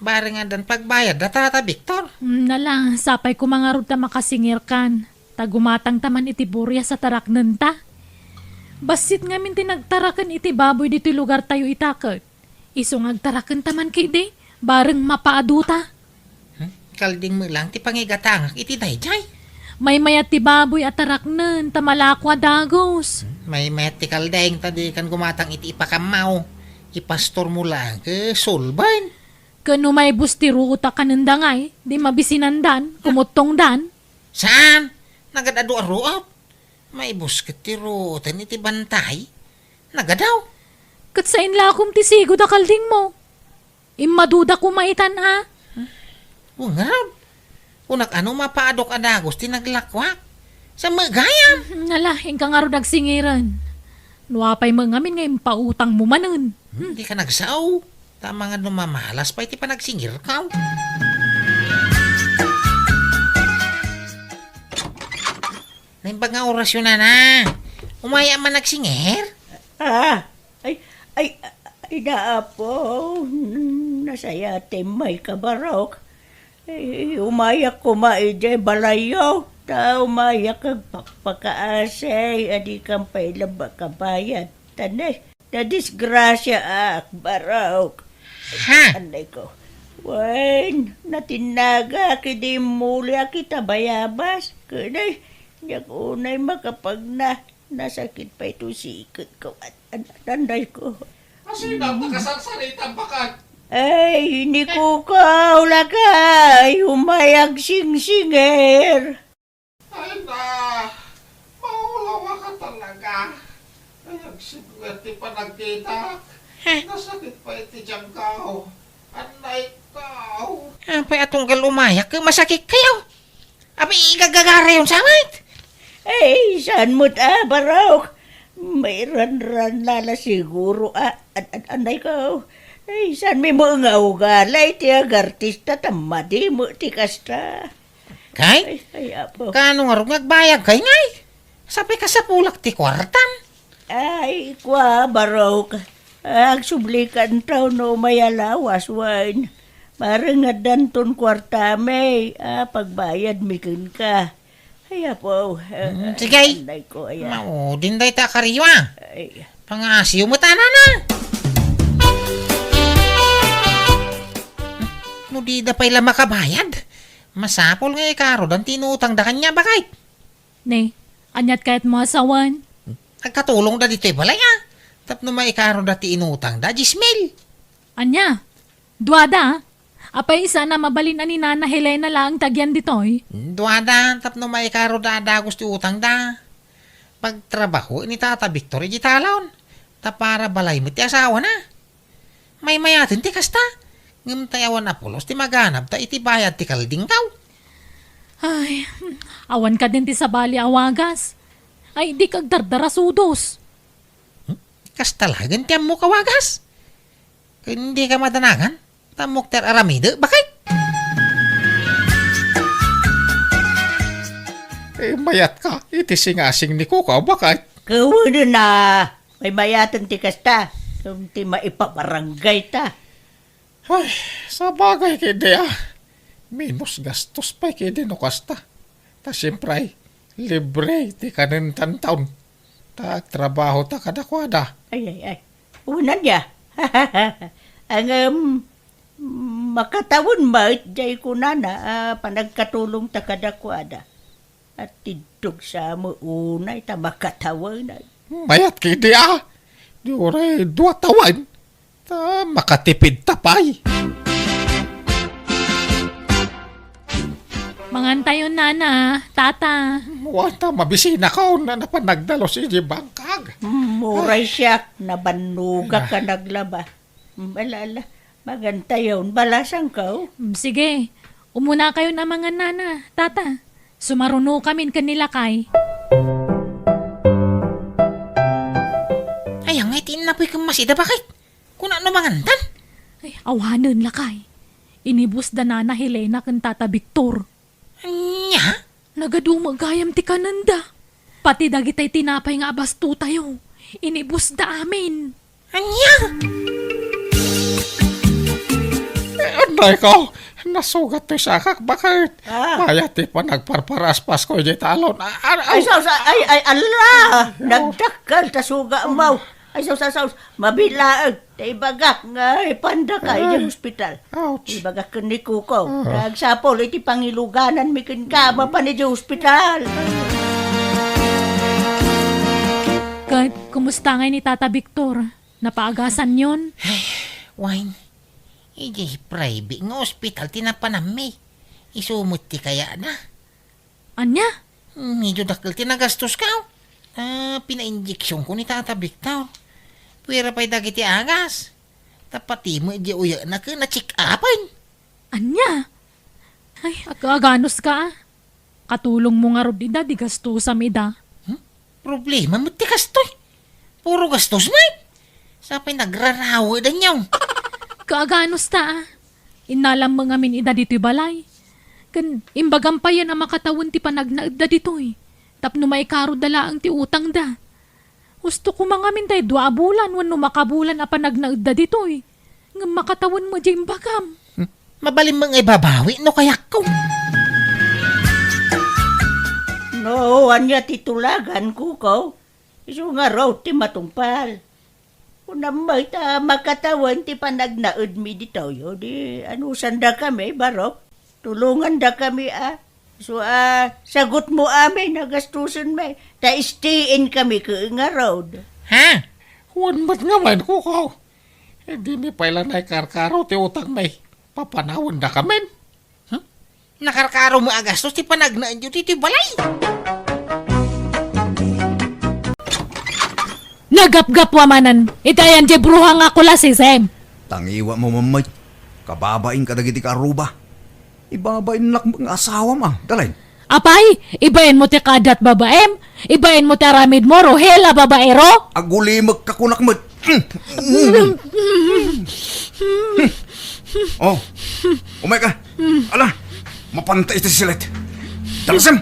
Barengan dan pagbayad da Tata Victor. Nala, sapay ko mga ruta makasingir kan. Tagumatang taman iti burya sa taraknan ta. Basit ngamin tinagtarakan iti baboy dito lugar tayo itakot. Isong agtarakan taman kidi, bareng mapaaduta. Kalding mo lang ti pangigatangak iti dayjay. May mayat ti baboy at taraknan, tamalakwa dagos. May medical daing tadi kan gumatang iti ipakamaw. Ipastor mo lang ke solban. Kano may bustiro uta kanandangay, di mabisinandan, kumutong dan. Saan? Nagadado aruap. May busket ti rutan iti bantay. Nagadaw. Kat sa inlakom ti sigo da kalding mo. Imaduda kumaitan a. Ungarod. Unak ano mapaadok adagos tinaglakwa. Sa magayam. Nala, ingka nga ro nagsingiran. Nuwapay mangamin ngayon pautang mo manun. Hindi ka nagsaw. Tama nga numamalas pa iti pa nagsingir ka. Naimbag nga orasyon na. Umaya man nagsingir. Ay, naapo. Nasayate may kabarok. Umayak ko maijay balayo. Ta umayak kag pakpakaasay. Adi kang pailaba kabayad. Tanay, na disgrasya barok. Ha? Anday ko. Wen, natinaga kidi mulya kita bayabas. Kunay, yak unay makapag nasakit pa ito si ikot ko at anday ko. Kasi napakasarsaritan bakit? Ay, hindi ko kaula kay humayag sing-singer. Ay na, maulawa ka talaga. Ay, nagsigwerte pa nagkita. Nasakit pa iti diyang kao. Anay kao. Apay atong gal umayak. Masakit kayo. Abi, igagagara yun sa amin. Ay, saan mo't barok? May ran-ran lala siguro. Anay ko. Ay, saan may mga ugalay ti agartista tamadi mo ti kasta. Kay? Ay, apo. Kano nga rin nagbayag kay ngay? Sabi ka sa pulak ti kwartam. Ay, kwa barok. Agsublikan taw no mayalawas wan. Marang nga danton kwartame. Pagbayad mikin ka. Ay, apo. Sige. Anday ko, ayan. Maudin day ta kariwa. Ay, Pangasiyo mo tanan na. No di da pa'y makabayad. Masapol nga ikaro dan tinutang da kanya bakit? Ne, anyat kahit mo asawan. Nagkatulong da dito'y balay Tapno maikaro da ti inutang da, Jismil. Anya, duwada. Apay isa na mabalin ani Nana Helena lang tagyan ditoy. Duwada, tapno maikaro da dagos ti utang da. Pagtrabaho, ni Tata Victor, iti talon. Ta para balay mo ti asawa na. May mayatin ti kasta. Ngam tayawan apulos ti maganap ta iti bayad ti kalding kaw. Ay, awan ka din ti sabali awagas. Ay, di kag dardara sudos. Kastalagan ti mo kawagas. Hindi ka madanagan. Tamok ter aramide, bakit? Mayat ka. Iti singasing ni Kukaw bakit? kawan na. May mayatan ti kasta. Ti maipabarangay ta. Ay, sa bagay kidi minus gastos pa kidi no kasta. Ta siyempre, libre ti kanin taon. Ta trabaho ta kadakwada. Ay. Unan niya. Ang makatawon ba jay ko na panagkatulong ta kadakwada. At tidog sa mo unay ta makatawon na. Mayat kidi Diore 2 tawan. Ta makatipid tapay. Mangantayon Nana, tata. Wanta mabisina ka na napanagdalo si Bangkag. Muray siya, nabanuga ka naglaba. Balala, magantayon, balasang ka. Sige, umuna kayo na mga Nana, tata. Sumaruno kami kanila kay. Ay, ang itin na po'y kamasida, bakit? Kung ano mangantan? Ay, awanan lakay. Inibus da Nana Helena kan tata Victor. Anya? Nagadumagayam ti kananda. Pati dagitay tinapay nga abasto tayo. Inibus da amin. Anya? Anday ko, nasugat to sa kak bakit? Mayat pa nagparparaspas ko yung talon. Ay, ala! Nagdakal, tasuga mau. Ay, mabilaag. Taibagak nga, panda ka, yung hospital. Ouch. Ibagak ka ni Kuko. Nagsapol, iti pangiluganan, mikin ka, pa ni hospital. Kat, kumusta nga ni Tata Victor? Napaagasan yon? Wine. Iji private nga ospital tinapanami. Isumot ti kaya na. Anya? Medyo dakil tinagastos ka. Pina-injeksyon ko ni Tata Victor. Pwera pa'y dagiti agas. Tapati mo di uya na ka na check upan. Anya? Ay, aganos ka ah. Katulong mo nga rod ida, di gastusam ida. Problema mo ti kastoy. Puro gastos mo eh. Sapay nagrarawa da niyaw. Kaaganos ta ah. Inalam mga min ida dito'y balay. Kan imbagam pa yan ang makatawon ti panagnaid da dito'y. Tapno may karo dala ang ti utang da. Gusto ko mga min tayo 2 bulan wano makabulan a panagnaid da dito'y. Nga makatawon mo dyan bagam. Mabalim mga ibabawi no kayak ko. No, anya titulagan ko ko. Iso nga raw ti matungpal. Kung namay ta makatawan ti panagnaud mi dito yo, di ano sanda kami, barok. Tulungan da kami So sagot mo amin, nagastusan may. Ta stay-in kami ka nga road. Ha? Huwag ba't nga man ko ko? Hindi mi pala na karkaro ti utang may. Papanawan da kamen. Nakarkaro mo agastos ti panagnaan yun ti balay. Nagap-gap wamanan. Itayan di bruha nga kula si Sem. Tangiwa mo mamay. Kababain ka dagiti ka aruba. Ibabain lak mga asawa ma. Dalay. Apay, ibayin mo ti kadat babaem. Ibayin mo ti aramid mo, Rohel, babaero. Aguli magkakunak mo. Oh. Umay ka. Ala. Mapantay ito si Silet. Dalasam.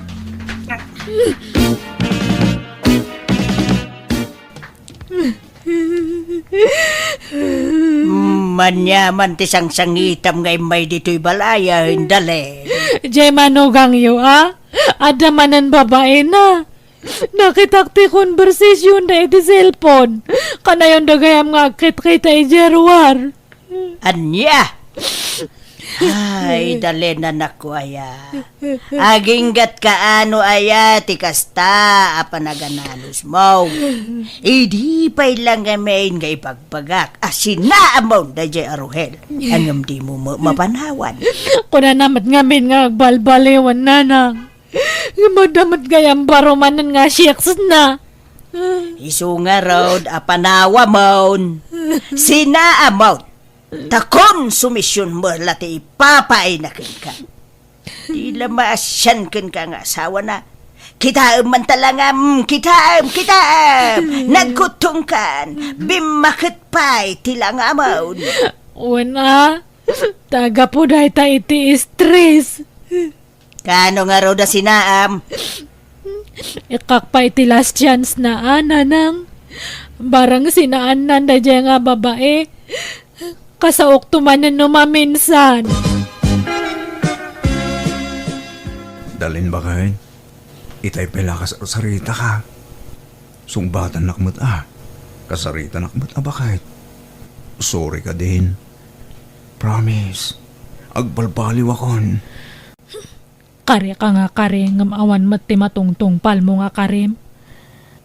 Manyaman ti sang-sangitam ngay may dito'y balaya, hindali. Jay manugang yu ah. Adamanan babae na. Nakitakti konversasyon na iti cellphone. Kanayon dagayam nga kit-kita ijerwar. Anya? Ay, dali na naku aya. Aginggat ka ano aya, tikasta, apanaganalos mo. Idi pa'y lang gamin nga ipagpagak. Asinaamaw na jay aruhel. Angam di mo mapanawan. Kuna namat ngamin nga agbalbaliwan nanang. Madamat gayam baromanan nga siyaks na. Isu nga road, apanawa maun. Sinaamaw. Takon sumisyon mo lati ipapaynakin ka. Di lamasyan kan ka nga asawa na. Kitaam man talangam, kitaam. Nagkutungkan, bimakit pa'y tilangamaw. Una, taga po dahi ta iti stress. Kano nga raw na sinaam? Ikak pa iti last chance na nanang. Barang sinaan nanda dyan nga babae. Kasaok tumanan no maminsan. Dalin ba kayo? Itay pala kasarita ka. Sungbatan nakmat Kasarita nakmat ba kayo? Sorry ka din. Promise. Agbalbaliw akon. Kare ka nga kare ngam awan mati matungtung pal mo nga karim.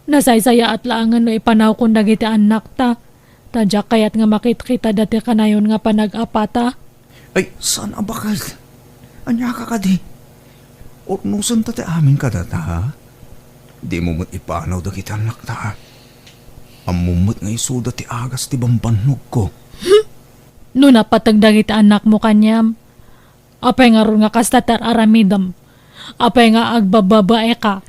Nasaysaya at laangan no ipanaw kung dagiti anak ta. Tadya kayat nga makit-kita dati kanayon nga panag-apata. Ay, saan abakal? Anya ka ka di? Ornusan tate amin ka data ha? Di mo mo't ipanaw da kita anak ta. Amumot nga isuda ti agas ti bambanog ko. No napatag dagiti anak mo kanyam. Apay nga ron nga kastatar aramidam. Apay nga agbababae ka.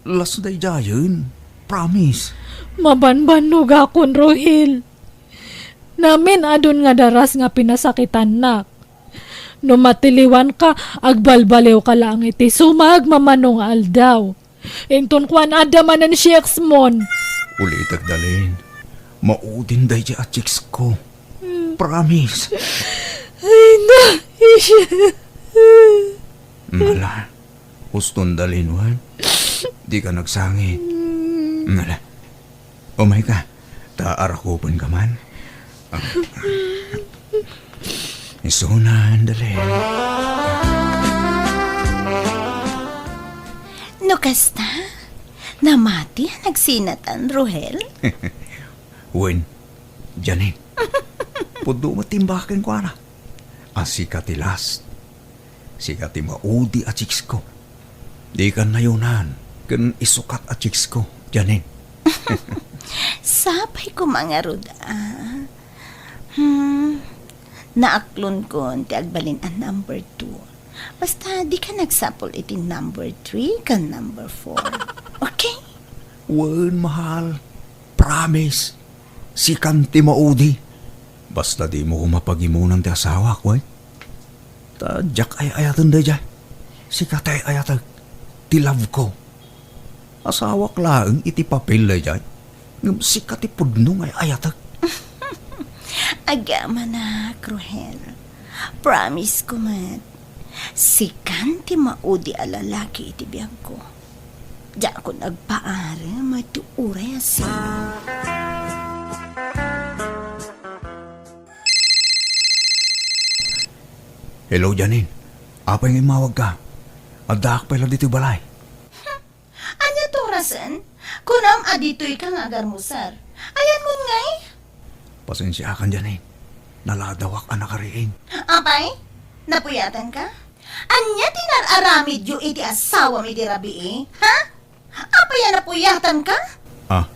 Las day jayon. Promise. Mabanbanog akon, Rohil. Namin adun nga daras nga pinasakitan nak. No matiliwan ka, agbalbaliw ka lang iti sumag mamanong aldaw. Ington kwan adamanan siyeks mon. Ulitag dalin. Maudin day di at chicks ko. Promise. Ay na, Mala. Huston dalin, wan. Di ka nagsangit. Mala. Umay ka. Taarakupan ka man. Isunan dalin. No kasta? Namati ang nagsinatan, Rohel? Wen. Janin. Pudo matimbakin ko na. Asika ti last. Sika ti maudi at chicks ko. Di ka nayunan. Kan isukat at chicks ko. Janin. Sapay ko mga rod, Naaklon ko ti agbalin ang number 2. Basta di ka nagsapol iti number 3 kan number 4. Okay? Wen, mahal. Promise. Si Kanti maudi. Basta di mo kumapagimunan ti asawa ko, eh. Tadyak ay ayatan da dyan. Si Katay ayatan. Ti love ko. Asawa klaang iti papel da dyan. Ngam si Kati pudnong ay ayatan. Agama na, Cruel. Promise ko, mat. Si Kanti maudi a lalaki iti biyag ko. Diyan ko nagpaari, matuuray asin. Hello, Janine. Apay nga mawag ka. Adak pala dito balay. Anya to, Rasen? Kunam adito'y kang agarmusar. Ayan mo ngay? Pasensya kan, Janine. Naladawak anak kariin. Apay, napuyatan ka? Anya tinararamid yu iti asawa mi di rabi, ha? Apay napuyatan ka? Ah,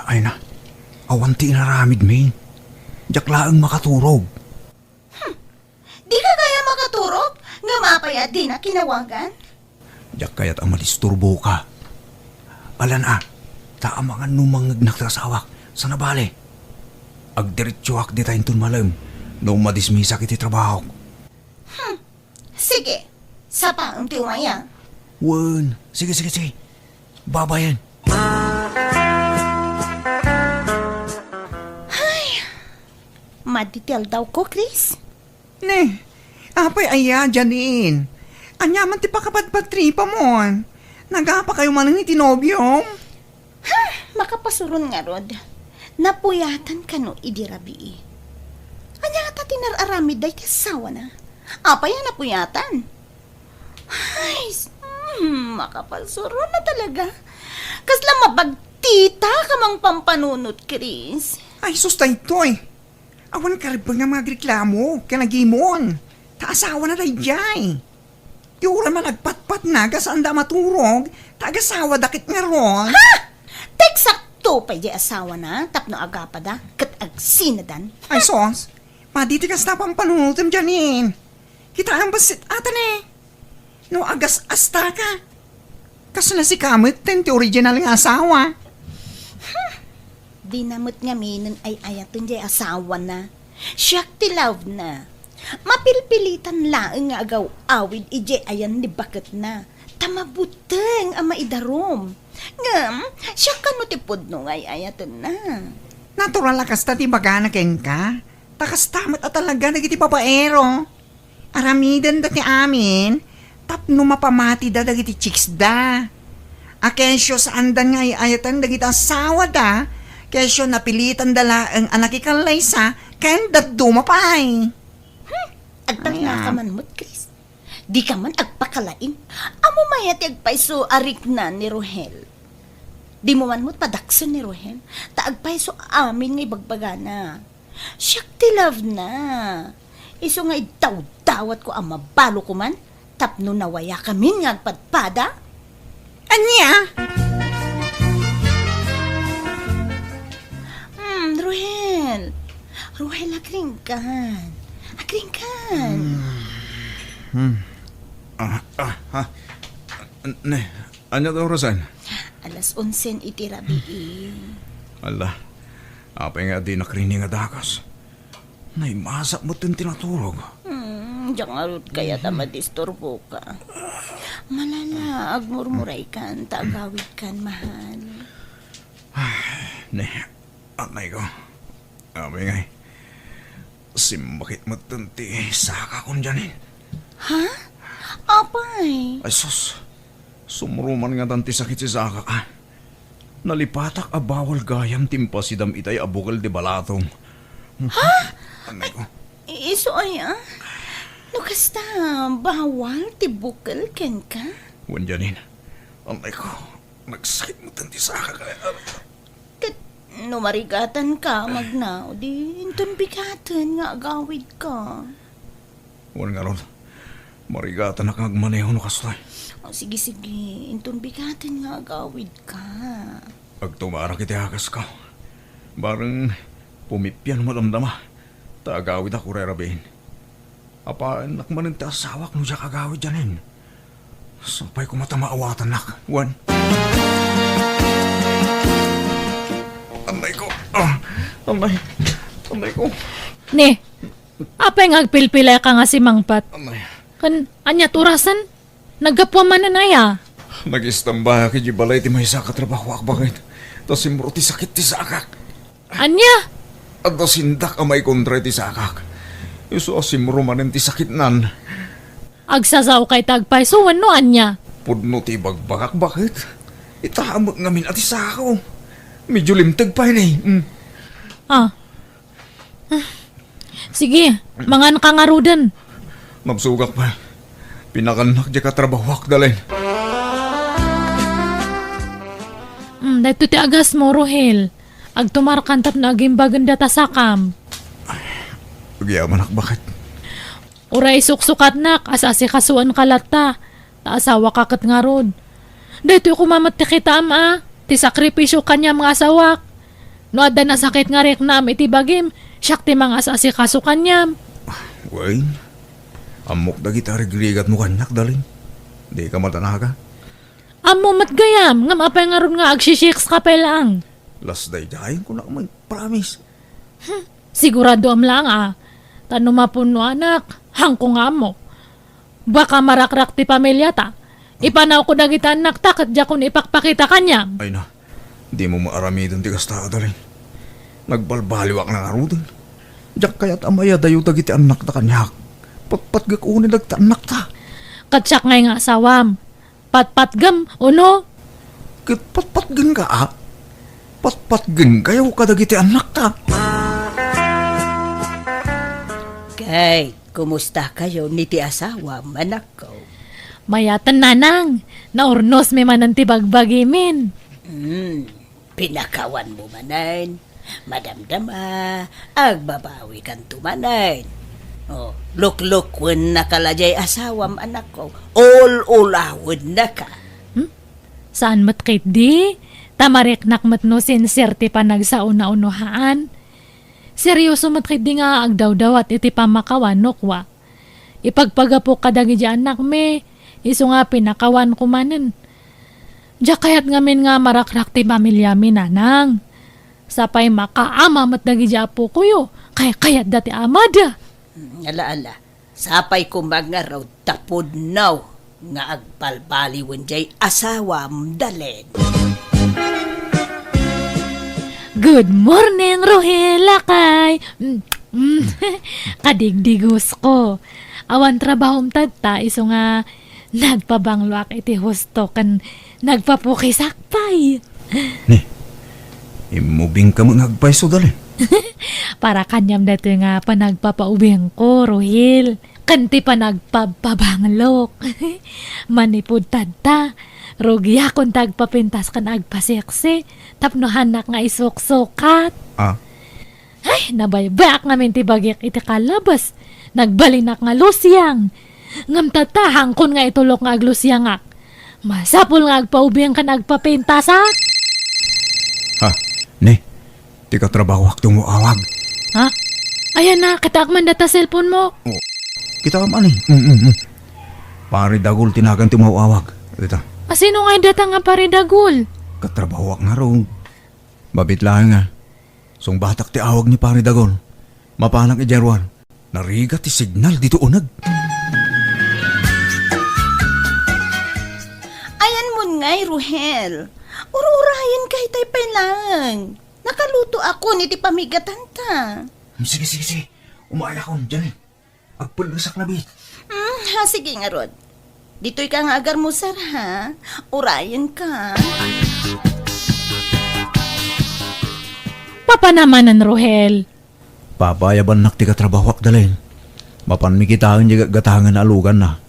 ay na. Awanti naramid, min. Jaklaang makaturog. Di ka kaya makaturog? Nga mapaya di na kinawagan? Jak kaya't ang malisturbo ka. Alan taamangan numangag naktasawak sa nabali. Agdiretsuak di tayong tunmalam nung madismisa kiti trabaho. Sige, sa paang tiwaya. Wen, sige. Babayan. Maditel daw ko, Chris. Ne, apay aya, Janine. Anyaman ti pakapatpatripa mo. Nagapa kayo man ng itinobyo. Makapasuron nga, Rod. Napuyatan ka no, idirabi. Anya nga tinararamid day kasawa na. Apay ang napuyatan. Ay, makapasuron na talaga. Kasla mabagtita ka mang pampanunot, Chris. Ay, sustay to eh. Awan karibang nga mga reklamo, kanagimon. Taasawa na day jay. Yura man nagpatpat na, gasaan da maturog, tagasawa dakit nga ron. Ha! Teksakto pa di asawa na, tapno agapada, kat agsinadan. Ay, sos, maditi ka sa pang panunutim, Janine. Kita ang basit atan eh. No agas asta ka. Kaso na si Kamit, tenti original nga asawa. Di namot nga minon ay ayaton di asawa na. Siyak ti love na. Mapilpilitan laeng nga agaw awid ije ayan ni bakit na. Tamabuteng ang maidarom. Ngam, siyak ka no ti pudno ay ayaton na. Natural lakas ta ti baga na ken ka. Takas tamat at talaga nagiti babaero. Aramidan da ti amin. Tapno mapamati da dagiti chicks da. Akensyo sa andan nga ayatan dagiti asawa da. Kesyo napilitan dala ang anak ikalay sa kain dat dumapay. Agtang nga ka man mo't, Chris. Di ka man agpakalain. Amo mayati agpaiso arik na ni Rohel. Di mo man mo't padakso ni Rohel. Ta agpaiso amin nga ibagbaga na. Siyak ti love na. Iso nga itaw-dawat ko ang mabalo ko man. Tapno nawaya kami nga agpadpada. Anya? Rohel, agringkan. Agringkan. Ne, anya daw, Rosan? Alas 11 iti rabi. Ala, apay nga di nakrini nga dakas. Naimasak mo tin tinaturog. Diyan nga rin kaya ta madisturbo ka. Malala, agmurmuray kan, taagawid kan, mahal. Ne, anay ko. Apay nga simbakit mo tinti saka kon dyan eh. Ha? Apay? Ay sus, sumruman nga tanti sakit si Saka ka. Nalipatak a bawal gayam timpa si dam itay abukal di balatong. Ha? Anay ko. Iso ay no kasta, bawal tibukal ken ka? Wan dyanin. Anay ko, nagsakit mo tanti Saka ka. Kat numarigatan ka, magnaw, di intun bigatan nga agawid ka. Wan nga ron, marigatan na kagmaneho no kaslay. O sige, intun bigatan nga agawid ka. Agtumara kiti hakas ka. Barang pumipyan malamdama. Tagawid ako rerabihin. Apa nakmanin ti asawak no siya kagawid janin. Sampay ko matamaawatan nak. Wan. Anay ko. Anay ko. Ne, apay nga agpilpilay ka nga si Mangpat. Anay. Kan, anyat orasan? Nagapwa man na naya. Nag-istamba ki di balay ti may sakat trabaho ak bakit. Tas imro ti sakit ti sakak. Anya? At tas hindak amay kontra ti sakak. Iso asimro manen ti sakit nan. Agsasaw kay tagpay, so ano anya? Pudno ti bagbakak bakit? Itahamag ngamin ati sakaw. Medyo limtag pa yun eh. Ah. Sige, mangan ka nga rudan. Mabsugak pa. Pinakanak di ka trabahwak dalin. Dahito ti agas mo, Rohel. Agtumarkantap na aging baganda ta sakam. Pagyaman ak bakit? Uray suksukat nak, asasi kasuan kalata. Taasawa kakat nga rod. Dahito kumamat ti kita ama. Ti sakripisyo kanya mga asawak. No adda na sakit nga rek nam iti bagim. Siyak ti mga asasi kaso kanyam. Wain. Amok da kita rigrigat mo kanyak dalin. Di ka matanaga. Amo matgayam, ngam apay nga ron nga agsisiks ka pa lang. Last day dahin ko na may promise. Sigurado am lang Tano mapuno anak, hangko nga mo. Baka marakrak ti pamilya ta. Ipanaw ko dagita anak takat dya kung ipakpakita kanya. Ay na. Di mo maarami doon ti kasta dalin. Nagbalbaliwak na nga rudin. Diyak kaya't amaya dayo dagiti anak na kanyak. Patpatgak unin dagita anak ta. Katsyak ngay nga asawam. Patpatgam, uno? Kit patpatgan ka Patpatgan kayo kadagiti anak ta. Kay, kumusta kayo ni ti asawa, manak ko? Mayatan nanang, naurnos may mananti bagbagimin. Pinakawan mo manan, madamdama, agbabawi kan tumanan. Oh, look-lookwen na kalajay asawam anak ko, all-ulawin na ka. Saan matkit di? Tamarek nakmat no sincere pa nagsauna-unuhaan. Seryoso matkit di nga agdaw-daw at iti pamakawan no kwa. Ipagpagapok kadagi di anak me, iso nga pinakawan kumanen. Diya kayat ngamin nga marakrak ti pamilya mi nanang. Sapay makaama matdagi di apo kuyo, kayat dati amada. Ala-ala, sapay ko mga raw tapod now, nga agbalbaliwan jay asawam dalin. Good morning, Rohel, lakay. Kadigdigos ko. Awan trabahom tagta, iso nga nagpabangluak iti husto kan nagpapukisakpay. Imubing ka mga agpaiso dalin. Para kanyam dato nga panagpapaubing ko, Rohel. Kanti pa nagpababanglok. Manipod tadta. Rogya kung tagpapintas kan agpaseksi. Tapnohan na nga isuksukat. Ay, nabaybayak ngamin ti bagyak iti kalabas. Nagbalinak nga lusyang. Ngam tatahang kun nga itulok nga aglusyang ak. Masapul nga agpaubing kan agpapintasak. Di ka trabaho akto mo awag. Ha? Ayan na, katakman data cellphone mo. Kita ka man eh. Pari dagol tinagan ti mo awag. Ito. Sino nga data nga pare dagul? Katrabaho ak nga ron. Babit lang nga. Song batak ti awag ni pari dagol. Mapanang ijarwan. Nariga ti signal dito unag. Ayan mo ngay, Ruhel. Uro-urayan kay tay lang. Nakaluto ako ni ti pamigatan ta. Sige. Umaaya ko dyan eh. Agpulgasak na bit. Sige nga, Rod. Dito'y ka nga agar mo, sir, ha? Urayan ka. Papa naman ang Rohel. Papayaban nak ti katrabahok dalin. Mapan mi kitaan di gatahangan na alugan na.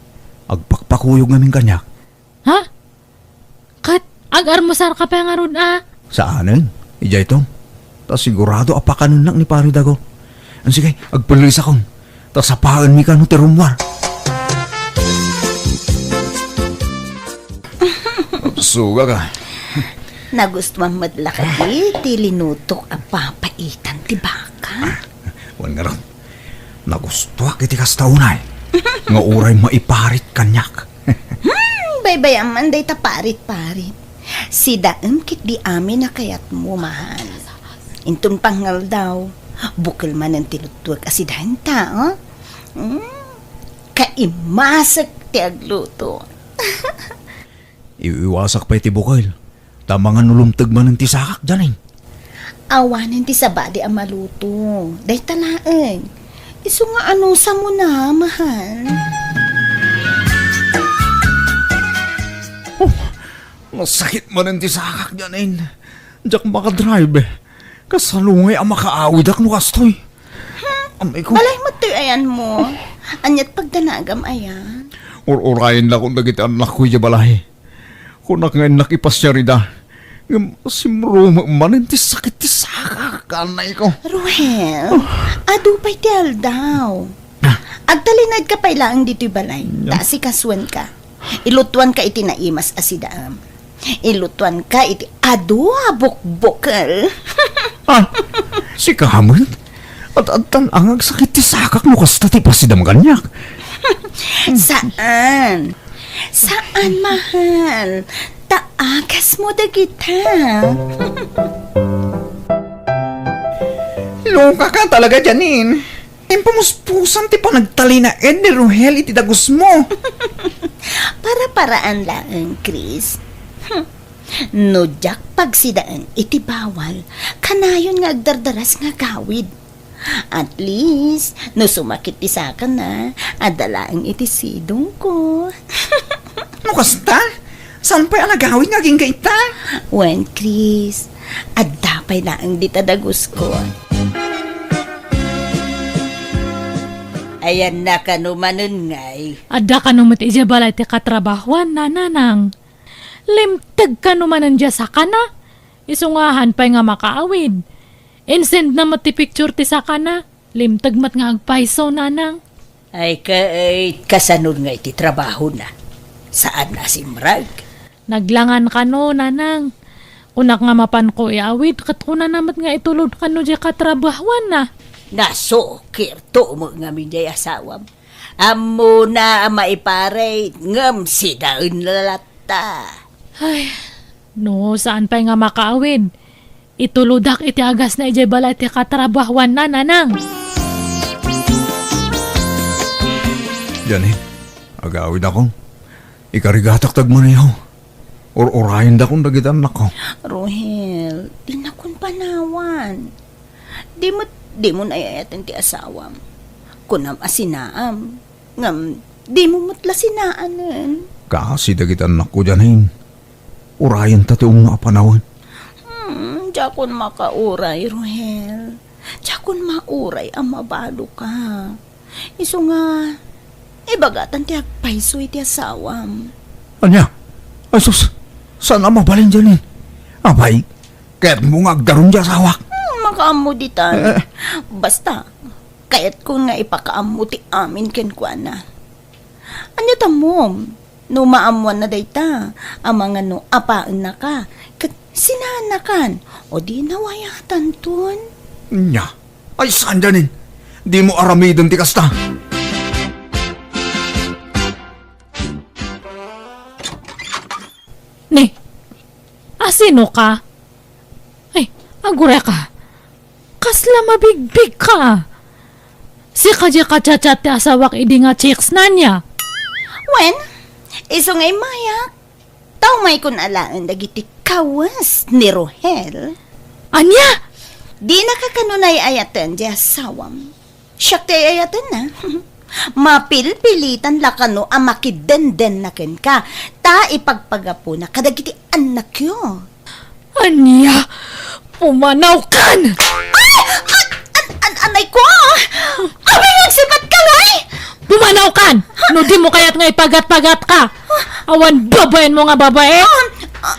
Agpakpakuyog ngamin kanyak. Ha? Kat, agar-musar ka pa nga ron Saanin? Ija itong. Ta sigurado apakanan nak ni pari dago. Sige, agpulis akong. Ta sapahan mi ka no terumwar. Suga ka. Nagustuhan madla ka ti linutok ang papaitan ti baka. Wan nga ron. Nagustuha kiti kasta unay. Nga uray maiparit kanyak. Baybayan man day taparit-parit. Si daem kit di amin na kayat mo, mahal. Intun pangal daw, bukal man ang tinutwag asidahan ta, oh? Kaimasak ti agluto. Iiwasak pa iti bukal. Tama nga nulumtag man ng tisakak dyan eh. Awanin ti sabadi ang maluto. Day talaeng. Iso nga ano sa mo na, mahal. Masakit man ang tisakak dyan eh. Diyak makadrive eh. Kasalungay ang makaawid ak nukastoy. Amay ko. Balay mo ti ayan mo. Anyat pagdanagam ayan. Urayin na kung nagit anak ko yung balay. Kunak nga nakipasya rida. Simruma man ti sakit ti sakak kanay ko. Ruhel, adupay ti aldaw. Agtalinad ka pa ilaang dito'y balay. Tasi kaswan ka. Ilutuan ka iti naimas asidaam. Ilutuan ka iti bukbukal. Si Kaman? At angag sakit ti sakak mo kasta ti pasidam kanyak. Saan? Saan, mahal? Taagas mo dagita. Loka ka talaga, Janin. Impamuspusan ti panagtali na ni Rohel iti dagus mo. Para-paraan lang, Chris. No, Jack, pagsidaan, iti bawal. Kanayon nga agdardaras nga gawid. At least, no sumakit ti saka na, adalaang iti sidong ko. No kasta? Saan pa'y anagawin nga gingaita? Wen, Chris, adapay na ang ditadagus ko. Ayan na kanumanon ngay. Adda ka naman ti ija balay ti katrabahuan na nanang. Limtag ka naman dya sa kana. Isungahan pa'y nga makaawid. Insend na ti picture ti sa kana. Limtag mat nga agpaiso nanang. Ay kasanod nga iti trabaho na. Saan na si Mrag? Naglangan ka no nanang. Kunak nga mapan ko iawid. Kat kuna namat nga itulod ka no dya katrabahuan na. Nasukir to mo nga miday asawam. Amo na maiparay ngam si daun lalata. Ay, no, saan pa nga makaawid? Ituludak iti agas na ijay bala iti katrabahuan na nanang. Yan eh. Agawid ako. Ikarigatak tagmaniyaw. Urayin da kong dagitan na ko. Rohel, di na kun panawan. Di mo nayayatan ti asawam. Kunam asinaam. Ngam, di mo mutla sinaanan. Kasi dagitan na ko dyan eh. Urayin tationg nga panawan. Jakon makauray, Rohel. Jakon mauray ang mabalo ka. Iso nga, ibagatan ti agpaiso iti asawam. Anya? Ay sus, saan ang mabalin dyan eh? Abay, kaya't mo nga agdaron dyan sa hawak. Makaamo ditan. Basta, kaya't ko nga ipakaamo ti amin kenkwana. Anya tamom, no maamuan na dayta, ang mga no apaan na ka, kat sinanakan, o di nawayatan ton. Nya, ay saan dyan eh? Di mo aramidon ti kasta. Ni, asino ka? Ay, agure ka. Kasla mabigbig ka. Si kadya kachat-chat ti asawak idi nga chicks na niya. Wen, iso ngay mayak. Tao may kun alaan dagiti kawas ni Rohel. Anya? Di nakakanunay ayatan di asawam. Siyak ti ayatan na. Mapilpilitan lakano ang makidenden na ken ka. Ta ipagpagapo na kadagiti anak yo. Anya? Pumanaw kan! Anay ko! Abay nagsipat ka ngay! Pumanaw kan! No di mo kayat nga ipagat-pagat ka. Awan babayan mo nga babae.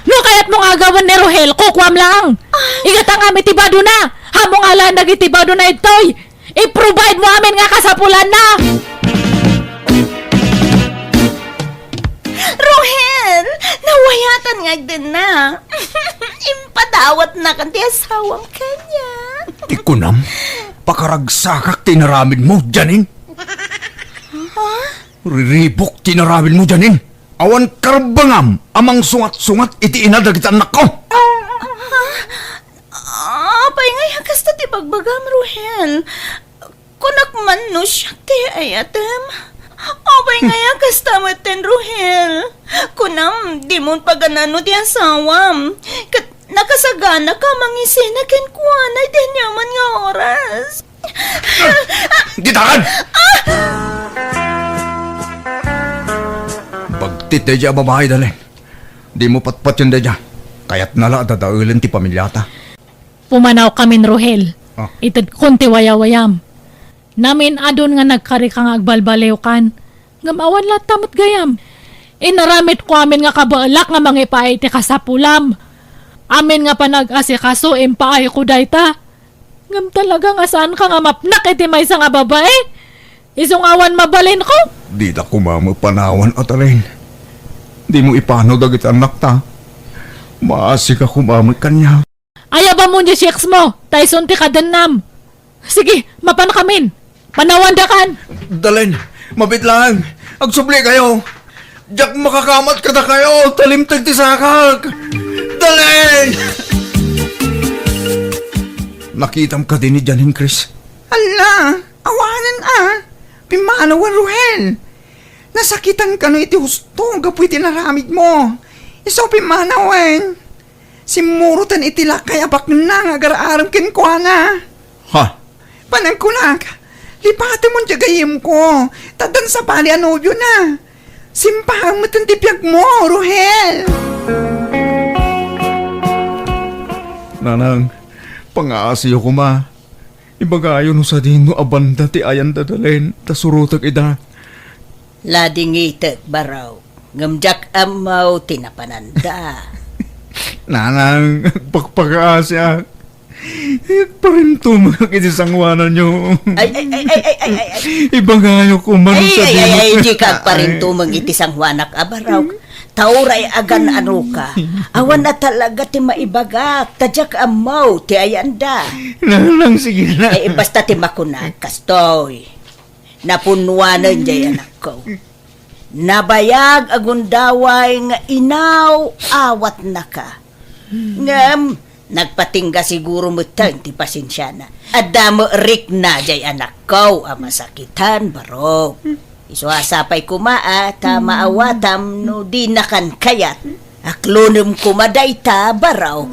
No kayat mo nga agawan ni Rohel, kukwam lang. Igatang amin tibado na. Hamong ala nagitibado na itoy. I-provide mo amin nga kasapulan na. Rohel! Nawayatan nga din na. awat na kan ti asawang kanya. Ti kunam, pakaragsakak tinaramid mo, Janin. Riribok tinaramid mo, Janin. Awan karbangam, amang sungat-sungat iti inadagit anak ko. Apay nga yakas ta ti bagbagam, Ruhel. Kunak man no siya ti ayatem. Apay nga yakas ta maten, Ruhel. Kunam, di mo paganano ti asawam. Kat nakasagana ka mangisina ken kuana din yaman nga oras. Gitakan! Bagtit da dya babae dalin. Di mo patpat yun da dya. Kaya't nala dadaulan ti pamilyata. Pumanaw kamin, Rohel. Ah. Itad kunti wayawayam. Namin adon nga nagkari ka nga agbalbalew kan. Ngamawan lahat tamot gayam. Inaramit ko amin nga kabaalak nga mga ipaay ti kasapulam. Amin nga panag-asikaso impaay ko dayta. Ngam talaga nga saan ka nga mapnak iti may nga babae. Isong awan mabalin ko. Di da kumama panawan at alin. Di mo ipano dagit anak ta. Maasi ka kumamit kanya. Aya ba mo niya shakes mo? Tyson ti kadanam. Sige, mapan kamin. Panawandakan. Dalin, mabit lang. Agsubli kayo. Diyak makakamat ka na kayo. Talimtag ti sakak. Dalin! Nakitam ka din ni Janin, Chris. Ala, awanan Pimanawan, Ruhel. Nasakitan ka no iti husto, gapoy tinaramid mo. Isaw pimanawan. Simurutan iti lakay abak na nga garaaram kinkuana. Ha? Panagkunak, lipate mo jagayim ko. Tadan sa bali anobyo na. Simpahang matantipyag mo, Ruhel. Nanang, pangaasiyo ko ma. Ibagayo no sa din no abanda ti ayan dadalin. Tasurutag ida. Lading itek baraw. Ngamjak amaw tinapananda. Nanang, pagpakaasya. Parinto mga kitisangwanan nyo. Ay. Ibagayo ko man sa din. Ay, di ka pa rin tumang itisang wanak abaraw. Tauray agan ano ka. Awan na talaga ti maibagak. Tadyak amaw ti ayanda. Nanang, sige na. Ay, basta ti makunak. Kastoy. Napunwanan jay anak ko. Nabayag agundaway nga inaw awat na ka. Ngam, nagpatingga siguro mo ti pasensya na. Adamo rik na jay anak ko ang masakitan baro. Isuasapay kumaa ta maawatam no di nakan kayat. Aklonum kumaday ta baraw.